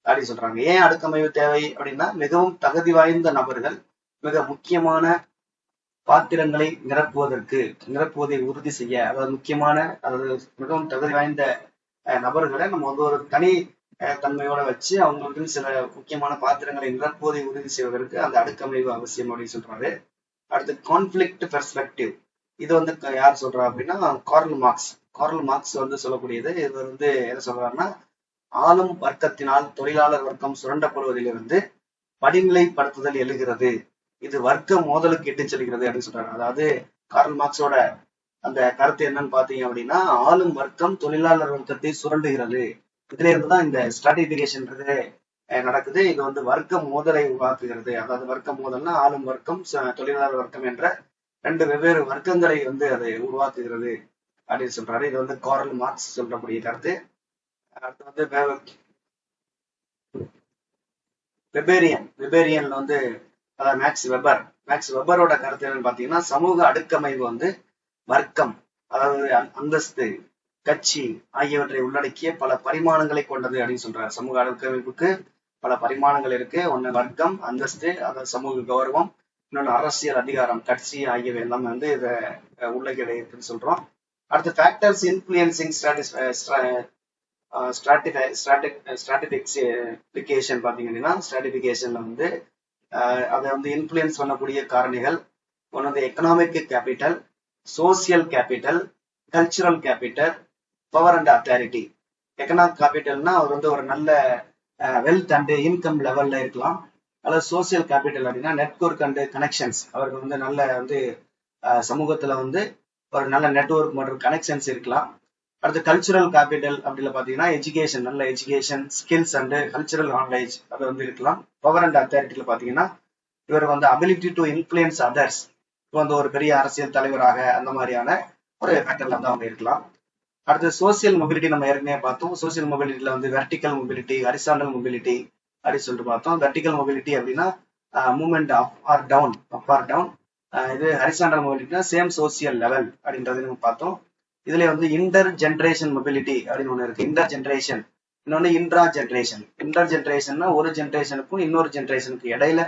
அப்படின்னு சொல்றாங்க. ஏன் அடுக்கமைவு தேவை அப்படின்னா மிகவும் தகுதி வாய்ந்த நபர்கள் மிக முக்கியமான பாத்திரங்களை நிரப்புவதை உறுதி செய்ய, அதாவது முக்கியமான, அதாவது மிகவும் தகுதி வாய்ந்த நபர்களை நம்ம வந்து ஒரு தனி தன்மையோட வச்சு அவங்களுக்கு சில முக்கியமான பாத்திரங்களை நிரப்புவதை உறுதி செய்வதற்கு அந்த அடுக்கமைவு அவசியம் அப்படின்னு சொல்றாரு. அடுத்து கான்ஃபிளிக்ட் பெர்ஸ்பெக்டிவ். இது வந்து யார் சொல்றா அப்படின்னா கார்ல் மார்க்ஸ் வந்து சொல்லக்கூடியது. இது வந்து என்ன சொல்றாருன்னா ஆளும் வர்க்கத்தினால் தொழிலாளர் வர்க்கம் சுரண்டப்படுவதிலிருந்து படிநிலைப்படுத்துதல் எழுகிறது, இது வர்க்க மோதலுக்கு இட்டு செல்கிறது அப்படின்னு சொல்றாரு. அதாவது கார்ல் மார்க்ஸோட அந்த கருத்து என்னன்னு பாத்தீங்க அப்படின்னா ஆளும் வர்க்கம் தொழிலாளர் வர்க்கத்தை சுரண்டுகிறது. இதுல இருந்துதான் இந்த ஸ்ட்ராட்டிஃபிகேஷன்றது நடக்குது. இது வந்து வர்க்க மோதலை உருவாக்குகிறது. அதாவது வர்க்க மோதல்னா ஆளும் வர்க்கம் தொழிலாளர் வர்க்கம் என்ற ரெண்டு வெவ்வேறு வர்க்கங்களை வந்து அதை உருவாக்குகிறது அப்படின்னு சொல்றாரு. இது வந்து கார்ல் மார்க்ஸ் சொல்லக்கூடிய கருத்து. அடுத்து வந்து வெபேரியன்ல வந்து மேக்ஸ் வெபரோட கருத்து என்னன்னு பாத்தீங்கன்னா சமூக அடுக்கமைவு வந்து வர்க்கம், அதாவது அந்தஸ்து, கட்சி ஆகியவற்றை உள்ளடக்கிய பல பரிமாணங்களை கொண்டது அப்படின்னு சொல்றாரு. சமூக அடுக்கமைப்புக்கு பல பரிமாணங்கள் இருக்கு. ஒண்ணு வர்க்கம், அந்தஸ்து, அதாவது சமூக கௌரவம், இன்னொன்னு அரசியல் அதிகாரம், கட்சி ஆகியவை எல்லாமே வந்து இதை உள்ளடக்கி இருக்குன்னு சொல்றோம். அடுத்து ஃபேக்டர்ஸ் இன்ஃப்ளூயன்சிங் ஸ்ட்ராட்டிஃபிகேஷன் பாத்தீங்கன்னா ஸ்ட்ராட்டிஃபிகேஷன்ல வந்து அதை வந்து இன்ஃப்ளூயன்ஸ் பண்ணக்கூடிய காரணிகள் ஒன்று வந்து economic capital, social capital, cultural capital, power and authority. Economic கேபிட்டல்னா அவர் வந்து ஒரு நல்ல வெல்த் அண்ட் இன்கம் லெவல்ல இருக்கலாம். அல்லது சோசியல் கேபிட்டல் அப்படின்னா நெட்வொர்க் அண்ட் கனெக்ஷன்ஸ், அவருக்கு வந்து நல்ல வந்து சமூகத்துல வந்து ஒரு நல்ல நெட்வொர்க் மற்றும் கனெக்ஷன்ஸ் இருக்கலாம். அடுத்து கல்ச்சுரல் கேபிட்டல் அப்படில பாத்தீங்கன்னா எஜுகேஷன், நல்ல education, skills and cultural knowledge அது வந்து இருக்கலாம். பவர் அண்ட் அத்தாரிட்டியில பாத்தீங்கன்னா இவர் வந்து அபிலிட்டி டு இன்ஃப்ளூயன்ஸ் அதர்ஸ், இப்போ வந்து ஒரு பெரிய அரசியல் தலைவராக அந்த மாதிரியான ஒரு ஃபேக்டர்ல வந்து அவங்க இருக்கலாம். அடுத்து சோசியல் மொபிலிட்டி நம்ம ஏற்கனவே பார்த்தோம். சோசியல் மொபிலிட்டியில வந்து வெர்டிக்கல் மொபிலிட்டி, ஹரிசாண்டல் மொபிலிட்டி அப்படின்னு சொல்லிட்டு பார்த்தோம். வெர்டிக்கல் மொபிலிட்டி அப்படின்னா மூவ்மெண்ட் அப் ஆர் டவுன், இது ஹரிசாண்டல் மொபிலிட்டினா சேம் சோசியல் லெவல் அப்படின்றது நம்ம பார்த்தோம். இதுல வந்து இன்டர் ஜென்ரேஷன் மொபிலிட்டி அப்படின்னு ஒண்ணு இருக்கு. இன்டர் ஜென்ரேஷன் இன்னொன்னு இன்ட்ரா ஜென்ரேஷன். இன்டர் ஜென்ரேஷன்னா ஒரு ஜென்ரேஷனுக்கும் இன்னொரு ஜென்ரேஷனுக்கு இடையில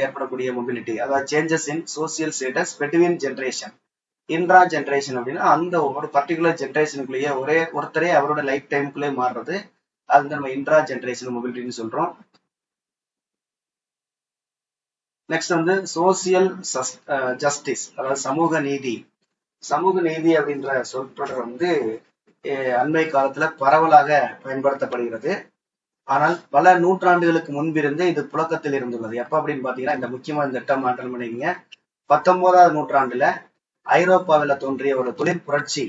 ஏற்படக்கூடிய மொபிலிட்டி, அதாவது changes in social status between generation. Intra generation அப்படின்னா அந்த ஒரு பர்டிகுலர் ஜென்ரேஷனுக்குள்ளேயே ஒருத்தரே அவரோட லைஃப் டைமுக்குள்ளே மாறுறது, அது நம்ம இன்ட்ரா ஜென்ரேஷன் மொபிலிட்டின்னு சொல்றோம். நெக்ஸ்ட் சோசியல் ஜஸ்டிஸ், அதாவது சமூக நீதி. சமூக நீதி அப்படின்ற சொற்றொடர் அண்மை காலத்துல பரவலாக பயன்படுத்தப்படுகிறது. ஆனால் பல நூற்றாண்டுகளுக்கு முன்பிருந்து இது புழக்கத்தில் இருந்துள்ளது. எப்ப அப்படின்னு பாத்தீங்கன்னா, இந்த முக்கியமா இந்த டேர்ம் ஹேண்டில் பண்ணிக்கங்க. 19ஆவது நூற்றாண்டுல ஐரோப்பாவில் தோன்றிய ஒரு தொழில் புரட்சி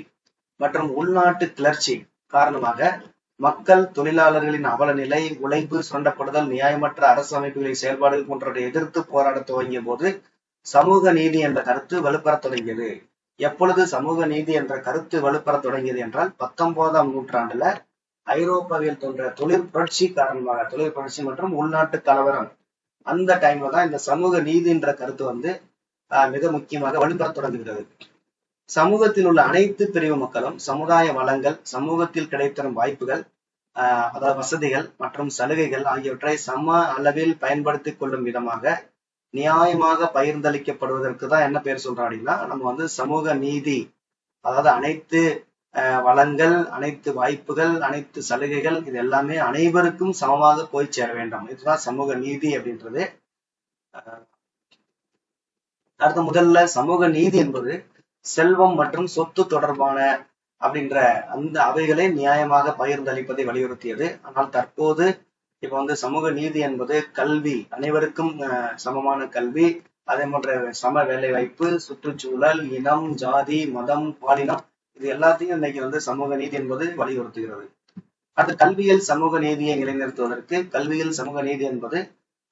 மற்றும் உள்நாட்டு கிளர்ச்சி காரணமாக மக்கள், தொழிலாளர்களின் அவல நிலை, உழைப்பு சுரண்டப்படுதல், நியாயமற்ற அரசு அமைப்புகளின் செயல்பாடுகள் போன்றவற்றை எதிர்த்து போராட துவங்கிய போது சமூக நீதி என்ற கருத்து வலுப்பெற தொடங்கியது. எப்பொழுது சமூக நீதி என்ற கருத்து வலுப்பெற தொடங்கியது என்றால் 19ஆம் நூற்றாண்டுல ஐரோப்பாவில் தோன்ற தொழில் புரட்சி காரணமாக, தொழில் புரட்சி மற்றும் உள்நாட்டு கலவரம், அந்த டைம்ல தான் இந்த சமூக நீதி என்ற கருத்து மிக முக்கியமாக வலுப்பெற தொடங்குகிறது. சமூகத்தில் உள்ள அனைத்து பிரிவு மக்களும் சமுதாய வளங்கள், சமூகத்தில் கிடைத்தரும் வாய்ப்புகள், அதாவது வசதிகள் மற்றும் சலுகைகள் ஆகியவற்றை சம அளவில் பயன்படுத்திக் கொள்ளும் விதமாக நியாயமாக பகிர்ந்தளிக்கப்படுவதற்கு தான் என்ன பேர் சொல்றோம் அப்படின்னா, நம்ம சமூக நீதி, அதாவது அனைத்து வளங்கள், அனைத்து வாய்ப்புகள், அனைத்து சலுகைகள், இது எல்லாமே அனைவருக்கும் சமமாக போய் சேர வேண்டும். இதுதான் சமூக நீதி அப்படின்றது. அடுத்த முதல்ல சமூக நீதி என்பது செல்வம் மற்றும் சொத்து தொடர்பான அப்படின்ற அந்த அவைகளை நியாயமாக பகிர்ந்தளிப்பதை வலியுறுத்தியது. ஆனால் தற்போது இப்ப சமூக நீதி என்பது கல்வி, அனைவருக்கும் சமமான கல்வி, அதே போன்ற சம வேலை வாய்ப்பு, சுற்றுச்சூழல், இனம், ஜாதி, மதம், பாலினம், இது எல்லாத்தையும் இன்னைக்கு சமூக நீதி என்பது வலியுறுத்துகிறது. அடுத்து கல்வியில் சமூக நீதியை நிலைநிறுத்துவதற்கு, கல்வியில் சமூக நீதி என்பது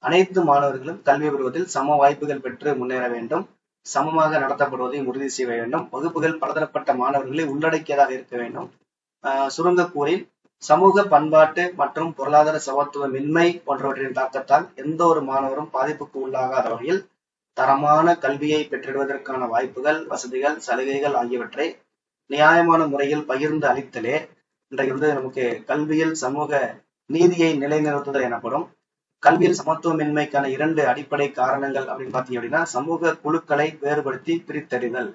அனைத்து மாணவர்களும் கல்வி பெறுவதில் சம வாய்ப்புகள் பெற்று முன்னேற வேண்டும், சமமாக நடத்தப்படுவதை உறுதி செய்ய வேண்டும், வகுப்புகள் பலதரப்பட்ட மாணவர்களை உள்ளடக்கியதாக இருக்க வேண்டும். சுருங்க கூறி, சமூக பண்பாட்டு மற்றும் பொருளாதார சமத்துவமின்மை போன்றவற்றின் தாக்கத்தால் எந்த ஒரு மாணவரும் பாதிப்புக்கு உள்ளாகாத வகையில் தரமான கல்வியை பெற்றிடுவதற்கான வாய்ப்புகள், வசதிகள், சலுகைகள் ஆகியவற்றை நியாயமான முறையில் பகிர்ந்து அளித்தலே இன்றைக்கு நமக்கு கல்வியில் சமூக நீதியை நிலைநிறுத்துதல் எனப்படும். கல்வியில் சமத்துவமின்மைக்கான 2 அடிப்படை காரணங்கள் அப்படின்னு பாத்தீங்க அப்படின்னா, சமூக குழுக்களை வேறுபடுத்தி பிரித்தறிதல்,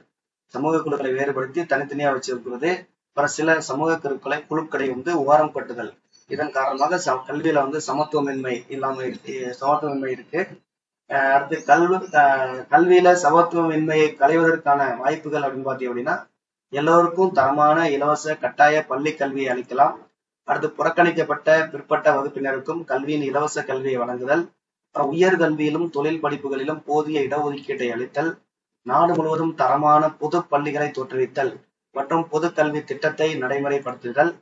சமூக குழுக்களை வேறுபடுத்தி தனித்தனியா வச்சிருக்கிறது, அப்புறம் சில சமூக குழுக்களை ஓரம் கட்டுதல். இதன் காரணமாக கல்வியில சமத்துவமின்மை இருக்கு. அடுத்து கல்வியில சமத்துவமின்மையை களைவதற்கான வாய்ப்புகள் அப்படின்னு பாத்தீங்க அப்படின்னா, எல்லோருக்கும் தரமான இலவச கட்டாய பள்ளி கல்வியை அளிக்கலாம். அடுத்து புறக்கணிக்கப்பட்ட பிற்பட்ட வகுப்பினருக்கும் கல்வியின் இலவச கல்வியை வழங்குதல், உயர்கல்வியிலும் தொழில் படிப்புகளிலும் போதிய இடஒதுக்கீட்டை அளித்தல், நாடு முழுவதும் தரமான பொது பள்ளிகளை தோற்றுவித்தல் மற்றும் பொது கல்வி திட்டத்தை நடைமுறைப்படுத்துதல்.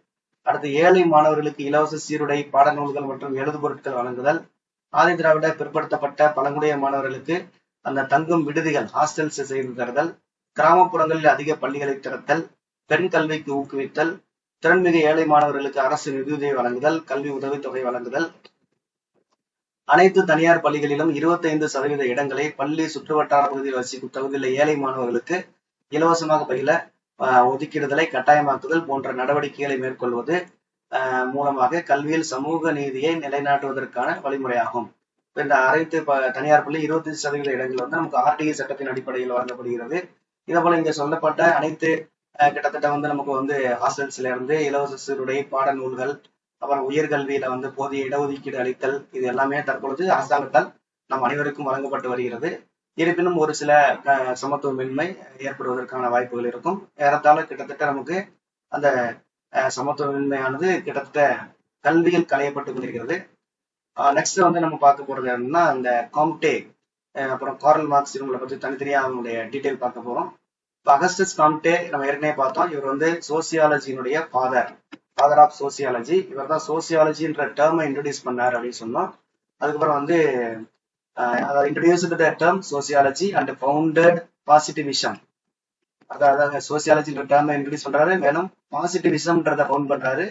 அடுத்து ஏழை மாணவர்களுக்கு இலவச சீருடை, பாடநூல்கள் மற்றும் எழுதுபொருட்கள் வழங்குதல், ஆதி திராவிட பிற்படுத்தப்பட்ட பழங்குடிய மாணவர்களுக்கு அந்த தங்கும் விடுதிகள், ஹாஸ்டல்ஸ் செய்து தருதல், கிராமப்புறங்களில் அதிக பள்ளிகளை திறத்தல், பெண் கல்விக்கு ஊக்குவித்தல், திறன்மிகு ஏழை மாணவர்களுக்கு அரசு நிதியுதவி வழங்குதல், கல்வி உதவித்தொகை வழங்குதல், அனைத்து தனியார் பள்ளிகளிலும் 25% இடங்களை பள்ளி சுற்றுவட்டார பகுதியில் வசிக்கும் தகுதியுள்ள ஏழை மாணவர்களுக்கு இலவசமாக பயில ஒதுக்கிடுதலை கட்டாயமாக்குதல் போன்ற நடவடிக்கைகளை மேற்கொள்வது மூலமாக கல்வியில் சமூக நீதியை நிலைநாட்டுவதற்கான வழிமுறையாகும். இந்த அனைத்து தனியார் பள்ளி 25% இடங்கள் நமக்கு RTI சட்டத்தின் அடிப்படையில் வழங்கப்படுகிறது. இதே போல இங்க சொல்லப்பட்ட அனைத்து கிட்டத்தட்ட நமக்கு ஹாஸ்டல்ஸ்ல இருந்து இலவச சீருடை, பாடநூல்கள், அப்புறம் உயர்கல்வியில போதிய இடஒதுக்கீடு அளித்தல், இது எல்லாமே தற்பொழுது அரசாங்கத்தால் நம் அனைவருக்கும் வழங்கப்பட்டு வருகிறது. இருப்பினும் ஒரு சில சமத்துவமின்மை ஏற்படுவதற்கான வாய்ப்புகள் இருக்கும். ஏறத்தாழ கிட்டத்தட்ட நமக்கு அந்த சமத்துவமின்மையானது கிட்டத்தட்ட கல்வியில் களையப்பட்டு கொண்டிருக்கிறது. நெக்ஸ்ட் நம்ம பார்க்க போறது என்னன்னா, அந்த காம்டே அப்புறம் கார்ல் மார்க்ஸ் இவங்களை பற்றி தனித்தனியா அவங்களுடைய டீட்டெயில் பார்க்க போறோம். இப்போ அகஸ்டஸ் காம்டே நம்ம ஏற்கனவே பார்த்தோம். இவர் சோசியாலஜியினுடைய ஃபாதர் ஆஃப் சோசியாலஜி. இவர் தான் சோசியாலஜின்ற டேர்மை இன்ட்ரடியூஸ் பண்ணார் அப்படின்னு சொன்னோம். அதுக்கப்புறம் introduced the term sociology and founded positivism. அதாவது சோசியாலஜின்ற டேர்மை இன்ட்ரடியூஸ் பண்றாரு, மேலும் பாசிட்டிவிசம்ன்றத ஃபவுண்ட் பண்றாரு.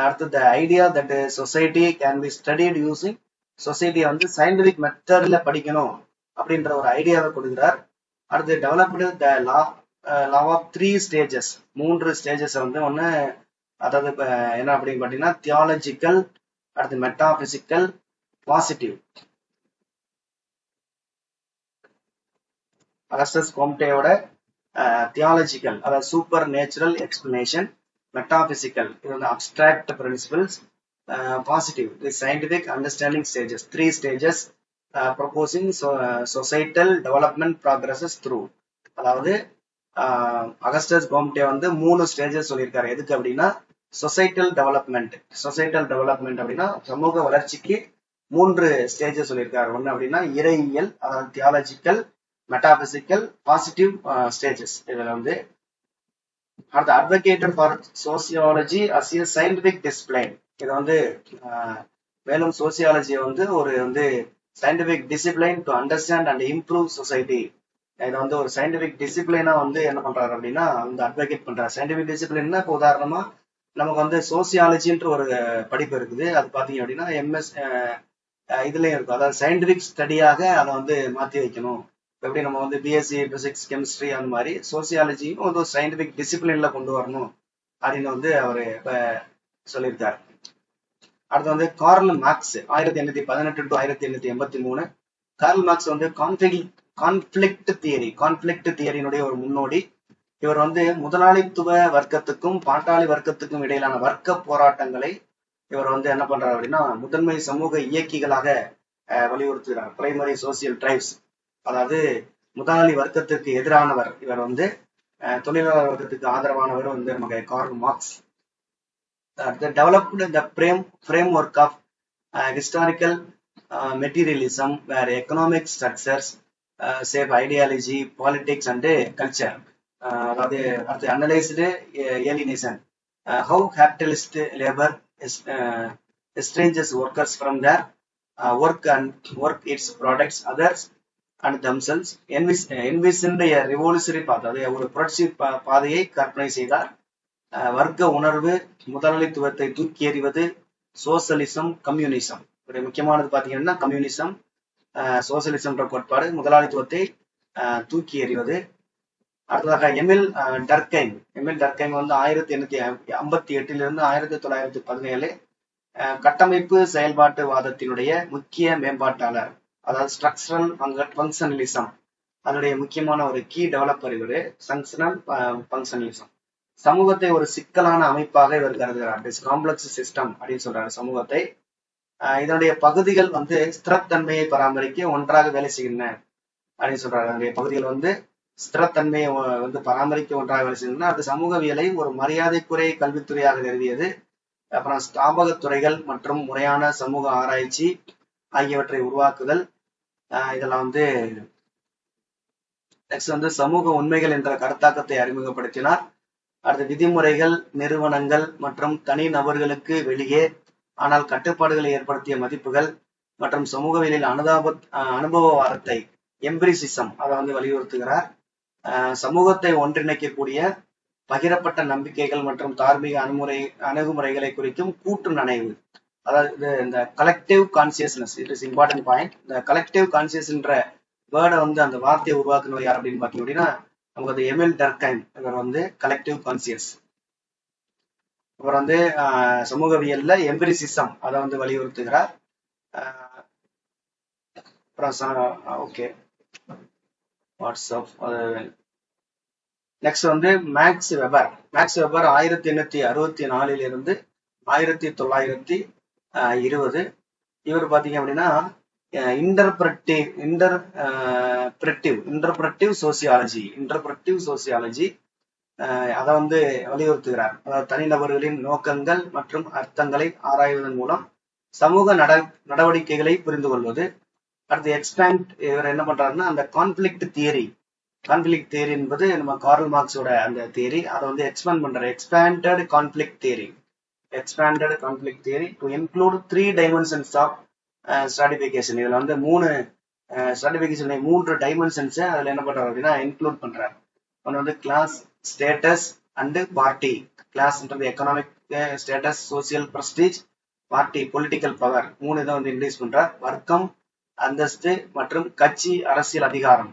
அடுத்து the idea that society can be studied using, சொசைட்டியை சயின்டிபிக் மெத்தட்ல படிக்கணும் அப்படின்ற ஒரு ஐடியாவை கொடுக்கிறார். அடுத்து developed the law of 3 stages, 3 stages ஒன்று அதாவது என்ன அப்படின்னு பாத்தீங்கன்னா தியாலஜிக்கல், அடுத்து மெட்டாபிசிக்கல், பாசிட்டிவ். அகஸ்டஸ் கோம்டேயோட தியாலஜிக்கல் அதாவது சூப்பர் நேச்சுரல் எக்ஸ்பிளனேஷன், மெட்டாபிசிக்கல் இது வந்து அப்டிராக்ட் பிரின்சிபிள்ஸ், பாசிட்டிவ் இது scientific understanding stages, 3 stages proposing societal development progresses through. அதாவது அகஸ்டஸ் கோம்டே வந்து 3 ஸ்டேஜஸ் சொல்லியிருக்காரு. எதுக்கு அப்படின்னா சொசைட்டல் டெவலப்மெண்ட். சொசைட்டல் டெவலப்மெண்ட் அப்படின்னா சமூக வளர்ச்சிக்கு 3 ஸ்டேஜஸ் சொல்லியிருக்காரு. ஒன்னு அப்படின்னா இறையியல், அதாவது தியாலஜிக்கல், மெட்டாபிசிக்கல், பாசிட்டிவ் ஸ்டேஜஸ். இதுல வந்து அடுத்து advocated for sociology as a scientific discipline. இதை வந்து மேலும் சோசியாலஜியை வந்து ஒரு வந்து scientific discipline to understand and improve society. இதை வந்து ஒரு சயின்டிபிக் டிசிப்ளினா வந்து என்ன பண்றாரு அப்படின்னா வந்து அட்வொகேட் பண்றாரு. சயின்டிபிக் டிசிப்ளின்னா இப்போ உதாரணமா நமக்கு வந்து சோசியாலஜின்ற ஒரு படிப்பு இருக்குது. அது பாத்தீங்க அப்படின்னா எம்எஸ் இதுலயும் இருக்கும். அதாவது சயின்டிபிக் ஸ்டடியாக அதை வந்து மாத்தி வைக்கணும். எப்படி நம்ம வந்து பிஎஸ்சி பிசிக்ஸ் கெமிஸ்ட்ரி அந்த மாதிரி சோசியாலஜியும் வந்து ஒரு சயின்டிபிக் டிசிப்ளின்ல கொண்டு வரணும் அப்படின்னு வந்து அவரு சொல்லியிருக்காரு. அடுத்து வந்து Karl Marx 1818 to 1883. Karl Marx வந்து கான்ஃபிளிக்ட் தியரியினுடைய ஒரு முன்னோடி. இவர் வந்து முதலாளித்துவ வர்க்கத்துக்கும் பாட்டாளி வர்க்கத்துக்கும் இடையிலான வர்க்க போராட்டங்களை இவர் வந்து என்ன பண்றாரு அப்படின்னா முதன்மை சமூக இயக்கிகளாக வலியுறுத்துகிறார். Primary social drives. அதாவது முதலாளி வர்க்கத்திற்கு எதிரானவர் இவர் வந்து, தொழிலாளர் வர்க்கத்துக்கு ஆதரவானவர் வந்து நமக்கு Karl Marx. Developed the framework of historical materialism where economic structures shape ideology, politics and culture. அதாவது அடுத்து analyzed alienation, how capitalist labor estranges workers from their work its products, others and themselves, envisioned a revolutionary path. அதாவது ஒரு புரட்சி பாதையை கற்பனை செய்தார். வர்க்க உணர்வு, முதலாளித்துவத்தை தூக்கி எறிவது, சோசியலிசம், கம்யூனிசம். ஒரு முக்கியமானது பாத்தீங்கன்னா கம்யூனிசம், சோசியலிசம் கோட்பாடு, முதலாளித்துவத்தை தூக்கி எறிவது. அடுத்ததாக எமில் டர்க்கைம் வந்து 1858 1917 கட்டமைப்பு செயல்பாட்டு வாதத்தினுடைய முக்கிய மேம்பாட்டாளர். அதாவது ஸ்ட்ரக்சரல் ஃபங்க்ஷனலிசம் அதனுடைய முக்கியமான ஒரு கீ டெவலப்பர் இவரு. ஃபங்க்ஷனலிசம் சமூகத்தை ஒரு சிக்கலான அமைப்பாக இவர் கருதுகிறார். காம்ப்ளெக்ஸ் சிஸ்டம் அப்படின்னு சொல்றாரு சமூகத்தை. இதனுடைய பகுதிகள் வந்து ஸ்திரத்தன்மையை பராமரிக்க ஒன்றாக வேலை செய்கின்றன அப்படின்னு சொல்றாரு. அதனுடைய பகுதிகள் வந்து ஸ்திரத்தன்மையை வந்து பராமரிக்க ஒன்றாக வேலை செய்கின்றன. அது சமூகவியலை ஒரு மரியாதைக்குறை கல்வித்துறையாக நிறுவியது. அப்புறம் ஸ்தாபக துறைகள் மற்றும் முறையான சமூக ஆராய்ச்சி ஆகியவற்றை உருவாக்குதல். இதெல்லாம் வந்து நெக்ஸ்ட் வந்து சமூக உண்மைகள் என்ற கருத்தாக்கத்தை அறிமுகப்படுத்தினார். அடுத்த விதிமுறைகள், நிறுவனங்கள் மற்றும் தனி நபர்களுக்கு வெளியே ஆனால் கட்டுப்பாடுகளை ஏற்படுத்திய மதிப்புகள் மற்றும் சமூகவியலில் அனுபவவாதத்தை எம்பிரிசிசம் அதை வந்து வலியுறுத்துகிறார். சமூகத்தை ஒன்றிணைக்கக்கூடிய பகிரப்பட்ட நம்பிக்கைகள் மற்றும் தார்மீக அணுகுமுறைகளை குறிக்கும் கூட்டு நனைவு. அதாவது இந்த collective consciousness it is important point. இந்த கலெக்டிவ் கான்சியஸ்ன்ற வேர்டை வந்து அந்த வார்த்தையை உருவாக்குனவர் யார் அப்படின்னு பாத்தீங்க அப்படின்னா நமக்கு எமில் டர்க்கைம். இவர் வந்து கலெக்டிவ் கான்சியஸ். இவர் வந்து சமூகவியல்ல எம்பிரிசிசம் அதை வந்து வலியுறுத்துகிறார். Okay what's up. நெக்ஸ்ட் வந்து மேக்ஸ் வெபர் 1864 1920. இவர் பாத்தீங்க அப்படின்னா இன்டர்பிரட்டிவ் சோசியாலஜி அதை வந்து வலியுறுத்துகிறார். அதாவது தனிநபர்களின் நோக்கங்கள் மற்றும் அர்த்தங்களை ஆராய்வதன் மூலம் சமூக நடவடிக்கைகளை புரிந்து கொள்வது. அடுத்து எக்ஸ்பேண்ட் இவர் என்ன பண்றாருன்னா அந்த கான்ஃபிளிக்ட் தியரி என்பது நம்ம கார்ல் மார்க்ஸோட அந்த தியரி அதை வந்து எக்ஸ்பேண்ட் பண்றாரு. Expanded conflict theory to include 3 dimensions of stratification. இதுல வந்து 3 ஸ்ட்ராட்டிபிகேஷன் 3 டைமென்ஷன்ஸ் அதுல என்ன பண்றாரு அப்படின்னா இன்க்ளூட் பண்றாரு. ஒன்று வந்து கிளாஸ், ஸ்டேட்டஸ் அண்ட் பார்ட்டி. கிளாஸ்ன்றது economic status, social prestige, party political power. 3 இதை வந்து இன்க்ரீஸ் பண்றார். வர்க்கம், அந்தஸ்து மற்றும் கட்சி அரசியல் அதிகாரம்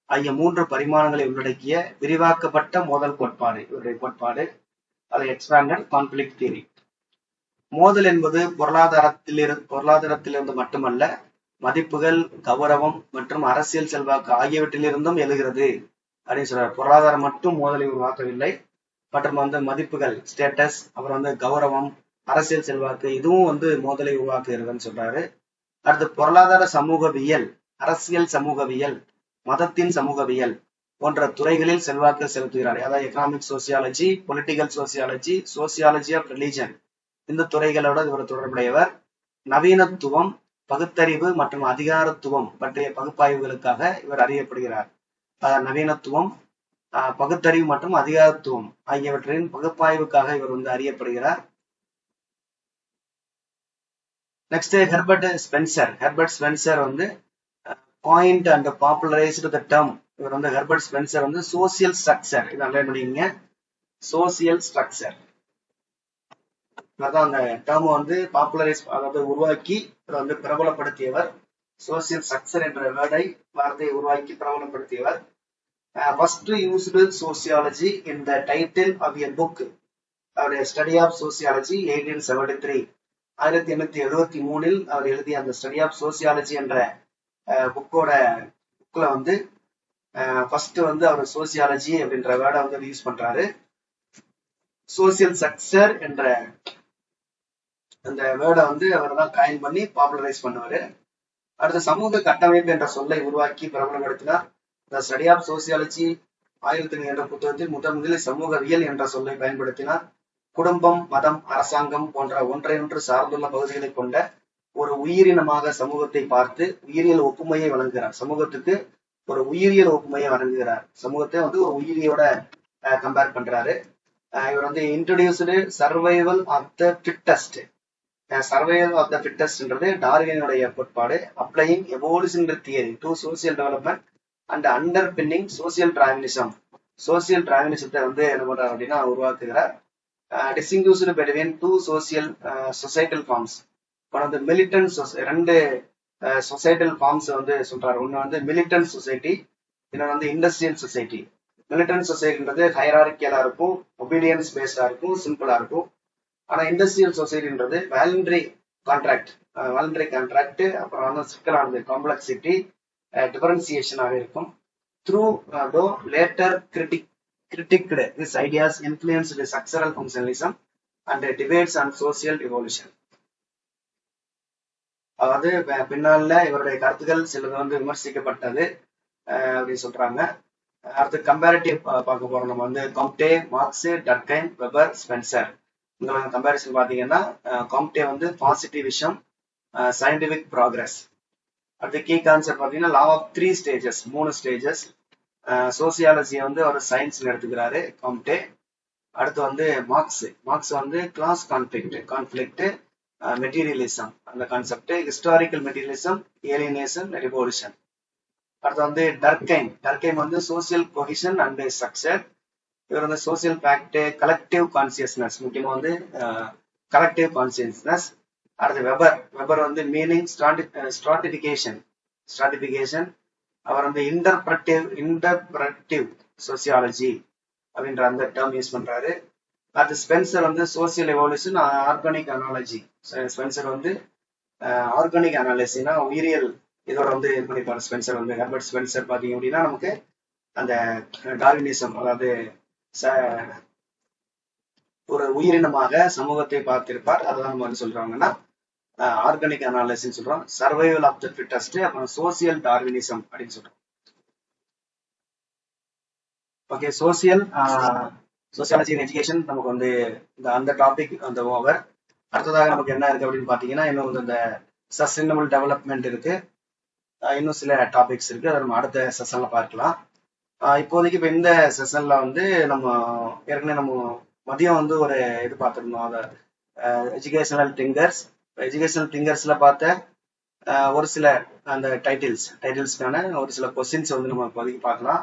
ஆகிய 3 பரிமாணங்களை உள்ளடக்கிய விரிவாக்கப்பட்ட மோதல் கோட்பாடு இவருடைய கோட்பாடு. அது எக்ஸ்பேண்டட் கான்ஃபிளிக்ட் தியரி. மோதல் என்பது பொருளாதாரத்திலிருந்து மட்டுமல்ல, மதிப்புகள், கௌரவம் மற்றும் அரசியல் செல்வாக்கு ஆகியவற்றிலிருந்தும் எழுகிறது அப்படின்னு சொல்றாரு. பொருளாதாரம் மட்டும் மோதலை உருவாக்கவில்லை, மற்றும் மதிப்புகள், ஸ்டேட்டஸ், அப்புறம் கௌரவம், அரசியல் செல்வாக்கு, இதுவும் மோதலை உருவாக்குகிறதுன்னு சொல்றாரு. அடுத்து பொருளாதார சமூகவியல், அரசியல் சமூகவியல், மதத்தின் சமூகவியல் போன்ற துறைகளில் செல்வாக்கு செலுத்துகிறார். அதாவது economic sociology, political sociology, sociology of religion, இந்த துறைகளோட இவர் தொடர்புடையவர். நவீனத்துவம், பகுத்தறிவு மற்றும் அதிகாரத்துவம் பற்றிய பகுப்பாய்வுகளுக்காக இவர் அறியப்படுகிறார். நவீனத்துவம், பகுத்தறிவு மற்றும் அதிகாரத்துவம் ஆகியவற்றின் பகுப்பாய்வுக்காக இவர் அறியப்படுகிறார். Next Herbert Spencer. Herbert Spencer coined and popularized the term. இவர் ஹெர்பர்ட் ஸ்பென்சர் சோசியல் ஸ்ட்ரக்சர், இது அண்டர்லைன் பண்ணிக்கங்க, சோசியல் ஸ்ட்ரக்சர். அதான் அந்த டேர்ம் பாப்புலரைஸ், அதாவது உருவாக்கி பிரபலப்படுத்தியவர். சோசியல் ஸ்ட்ரக்சர் என்ற வார்த்தையை உருவாக்கி பிரபலப்படுத்தியவர். First used sociology in the title of a book, அவருடைய ஸ்டடி ஆஃப் சோசியாலஜி 1873, 1873 அவர் எழுதிய அந்த ஸ்டடி ஆஃப் சோசியாலஜி என்ற புக்ல ஃபர்ஸ்ட் அவர் சோசியாலஜி அப்படின்ற வேர்டை யூஸ் பண்றாரு. சோசியல் ஸ்ட்ரக்சர் என்ற அந்த வேர்டை அவர் தான் காயின் பண்ணி பாப்புலரைஸ் பண்ணுவாரு. அடுத்த சமூக கட்டமைப்பு என்ற சொல்லை உருவாக்கி பிரபலப்படுத்தினார். இந்த ஸ்டடி ஆஃப் சோசியாலஜி 1000 என்ற புத்தகத்தில் முதலில் சமூகவியல் என்ற சொல்லை பயன்படுத்தினார். குடும்பம், மதம், அரசாங்கம் போன்ற ஒன்றையொன்று சார்ந்துள்ள பகுதிகளை கொண்ட ஒரு உயிரினமாக சமூகத்தை பார்த்து உயிரியல் ஒப்புமையை வழங்குகிறார். சமூகத்துக்கு ஒரு உயிரியல் ஒப்புமையை வழங்குகிறார். சமூகத்தை ஒரு உயிரியோட கம்பேர் பண்றாரு. இவர் introduced survival of the fittest. Survival of the ஃபிட்டஸ்ட்ன்றது டார்வினுடைய கோட்பாடு. Applying evolutionary theory to social development and underpinning social Darwinism. Social டிராவினிசத்தை என்ன பண்றாரு அப்படின்னா உருவாக்குகிறார். Distinguished between two societal forms. Militant ரெண்டு சொசைட்டல் ஃபார்ம்ஸ் சொல்றாரு. ஒன்னு மிலிட்டன்ட் சொசைட்டி, இன்னொன்று இண்டஸ்ட்ரியல் சொசைட்டி. மிலிட்டன்ட் சொசைட்டின்றது ஹைரார்கியலா இருக்கும், ஒபீடியன்ஸ் பேஸ்டா இருக்கும், சிம்பிளா இருக்கும். ஆனா இண்டஸ்ட்ரியல் சொசைட்டின்றது வாலண்டரி கான்ட்ராக்ட், அப்புறம் சிக்கலானது, காம்ப்ளெக்சிட்டி, டிஃபரன்சியேஷனாக இருக்கும். த்ரூ தோ later critiqued his ideas influenced structural functionalism and debates on social evolution. அதாவது பின்னால இவருடைய கருத்துக்கள் சிலது விமர்சிக்கப்பட்டது அப்படின்னு சொல்றாங்க. அடுத்து கம்பேரிட்டிவ் பார்க்க போறோம். நம்ம காம்டே, மார்க்ஸ், டர்கைம், வெபர், ஸ்பென்சர். உங்களுக்கு கம்பேரிசன் பாத்தீங்கன்னா காம்டே பாசிட்டிவிசம், சயின்டிபிக் ப்ராக்ரஸ். அடுத்து கீ கான்செப்ட் பாத்தீங்கன்னா லா ஆஃப் 3 ஸ்டேஜஸ், 3 ஸ்டேஜஸ். சோசியாலஜியை ஒரு சயின்ஸ் எடுத்துக்கிறாரு காம்டே. அடுத்து மார்க்ஸ் கிளாஸ் கான்ஃபிளிக்ட், மெட்டீரியலிசம் அந்த concept, historical materialism, alienation, revolution. அடுத்து டர்கைம் சோசியல் கொஹிஷன் அண்ட் ஸ்ட்ரக்சர். இவர் சோசியல் ஃபேக்ட், கலெக்டிவ் கான்சியஸ்னஸ், முக்கியமா கலெக்டிவ் கான்சியஸ்னஸ். அடுத்து வெபர் மீனிங், ஸ்ட்ராட்டிபிகேஷன். அவர் இன்டர்பிரட்டிவ் சோசியாலஜி அப்படின்ற அந்த டேர்ம் யூஸ் பண்றாரு. அடுத்து Spencer social evolution, organic analogy. Spencer organic அனாலிசினா உயிரியல் இதோட இது பண்ணிப்பாரு. ஸ்பென்சர் ஹெர்பர்ட் ஸ்பென்சர் பாத்தீங்க அப்படின்னா நமக்கு அந்த டார்வினிசம், அதாவது ஒரு உயிரினமாக சமூகத்தை பார்த்திருப்பார். அதான் நம்ம சொல்றாங்கன்னா ஆர்கானிக் அனாலிசிஸ் சொல்றோம். சர்வைவல் ஆஃப் த ஃபிட்டஸ்ட், அப்புறம் சோசியல் டார்வினிசம் அப்படின்னு சொல்றோம். ஓகே, சோசியாலஜி எஜுகேஷன் நமக்கு அந்த டாபிக் ஓவர். அடுத்ததாக நமக்கு என்ன இருக்கு அப்படின்னு பாத்தீங்கன்னா இன்னும் இந்த சஸ்டைனபிள் டெவலப்மெண்ட் இருக்கு. இன்னும் சில டாபிக்ஸ் இருக்கு, அதை நம்ம அடுத்த செஷன்ல பார்க்கலாம். இப்போதைக்கு இப்ப இந்த செஷன்ல நம்ம ஏற்கனவே நம்ம மதியம் ஒரு இது பார்த்துருந்தோம், அதை எஜுகேஷனல் திங்கர்ஸ்ல பார்த்த ஒரு சில அந்த டைட்டில்ஸ்க்கான ஒரு சில கொஸ்டின்ஸ் நம்ம இப்போதைக்கு பார்க்கலாம்.